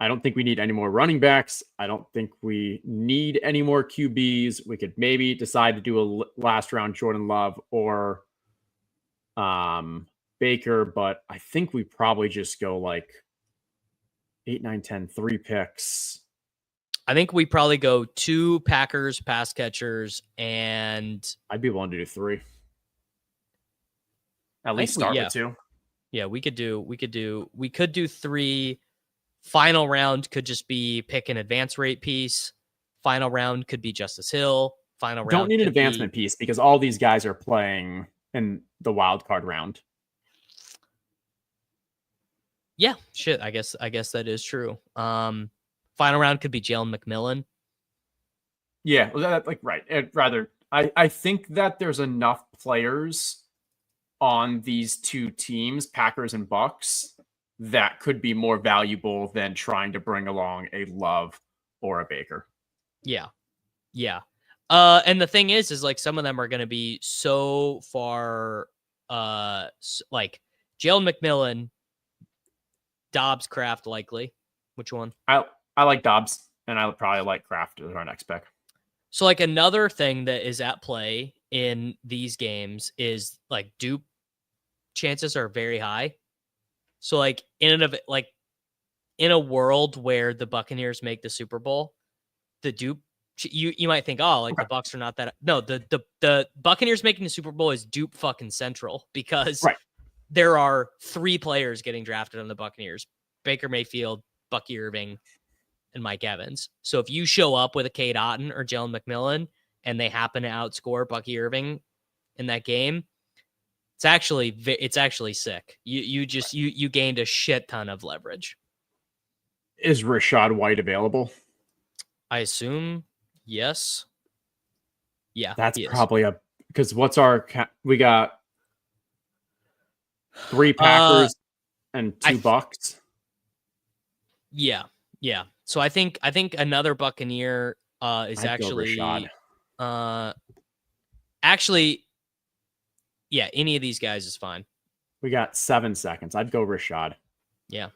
I don't think we need any more running backs. I don't think we need any more QBs. We could maybe decide to do a last round Jordan Love or Baker, but I think we probably just go like 8, 9, 10, 3 picks. I think we probably go 2 Packers pass catchers, and I'd be willing to do 3. At least start with 2. Yeah, we could do 3. Final round could just be pick an advance rate piece. Final round could be Justice Hill. Final round don't need an advancement piece because all these guys are playing in the wild card round. Yeah, shit. I guess that is true. Final round could be Jalen McMillan. Yeah, right. I think that there's enough players on these 2 teams, Packers and Bucks, that could be more valuable than trying to bring along a Love or a Baker. Yeah. Yeah. And the thing is like some of them are going to be so far, like Jalen McMillan, Dobbs, Kraft, likely. Which one? I like Dobbs, and I probably like Kraft as our next pick. So like another thing that is at play in these games is like dupe chances are very high. So like in a world where the Buccaneers make the Super Bowl, the dupe you might think, oh, like the Bucs are not that. No, the Buccaneers making the Super Bowl is dupe fucking central because there are 3 players getting drafted on the Buccaneers: Baker Mayfield, Bucky Irving, and Mike Evans. So if you show up with a Cade Otton or Jalen McMillan and they happen to outscore Bucky Irving in that game, it's actually sick. You gained a shit ton of leverage. Is Rashad White available? I assume yes. Yeah, that's probably because what's we got 3 Packers and 2 Bucks. Yeah. So I think another Buccaneer is actually, yeah, any of these guys is fine. We got 7 seconds. I'd go Rashad. Yeah.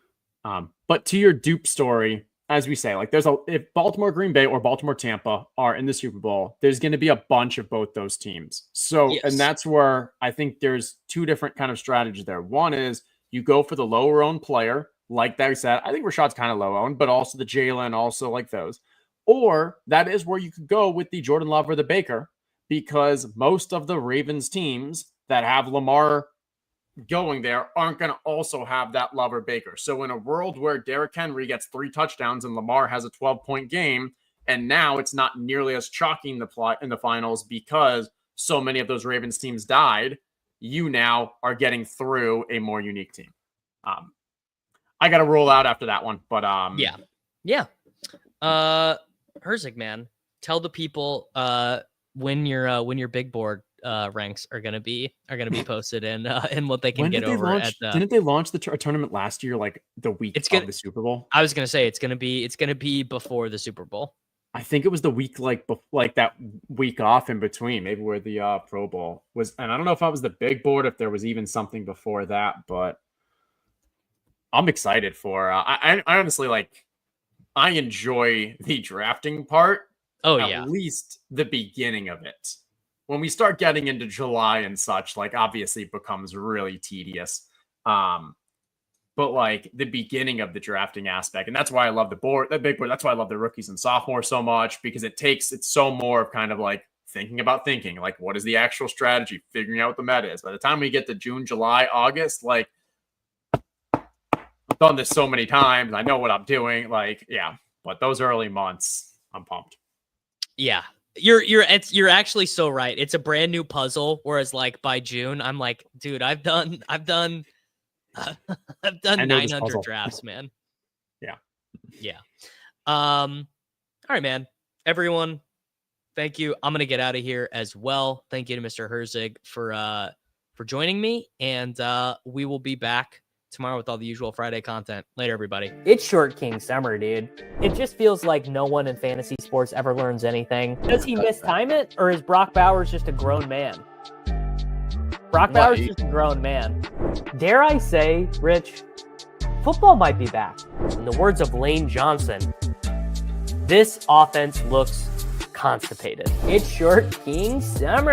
But to your dupe story, as we say, like if Baltimore, Green Bay, or Baltimore, Tampa are in the Super Bowl, there's going to be a bunch of both those teams. So, yes. And that's where I think there's 2 different kind of strategies there. One is you go for the lower owned player, like that said. I think Rashad's kind of low owned, but also the Jalen, also like those. Or that is where you could go with the Jordan Love or the Baker, because most of the Ravens teams that have Lamar going there aren't going to also have that Love or Baker. So in a world where Derrick Henry gets 3 touchdowns and Lamar has a 12-point game, and now it's not nearly as chalky in the finals because so many of those Ravens teams died, you now are getting through a more unique team. I got to roll out after that one, but yeah. Herzig, man, tell the people when your big board ranks are gonna be posted and what they can get over at. Didn't they launch the tournament last year, like the week of the Super Bowl? I was gonna say it's gonna be before the Super Bowl. I think it was the week like that week off in between, maybe where the Pro Bowl was. And I don't know if I was the big board, if there was even something before that, but I'm excited for. I honestly I enjoy the drafting part. Oh yeah, at least the beginning of it. When we start getting into July and such, obviously it becomes really tedious. But the beginning of the drafting aspect, and that's why I love the big board. That's why I love the rookies and sophomores so much, because it's so more of kind of thinking about thinking, what is the actual strategy, figuring out what the meta is. By the time we get to June, July, August, I've done this so many times. I know what I'm doing. But those early months, I'm pumped. Yeah. You're actually so right. It's a brand new puzzle. Whereas by June, I'm like, dude, I've done 900 drafts, man. Yeah. All right, man. Everyone, thank you. I'm gonna get out of here as well. Thank you to Mr. Herzig for joining me, and we will be back tomorrow with all the usual Friday content. Later, everybody. It's Short King Summer, dude. It just feels like no one in fantasy sports ever learns anything. Does he mistime it, or is Brock Bowers just a grown man? Brock Bowers is just a grown man. Dare I say, Rich, football might be back. In the words of Lane Johnson, this offense looks constipated. It's Short King Summer.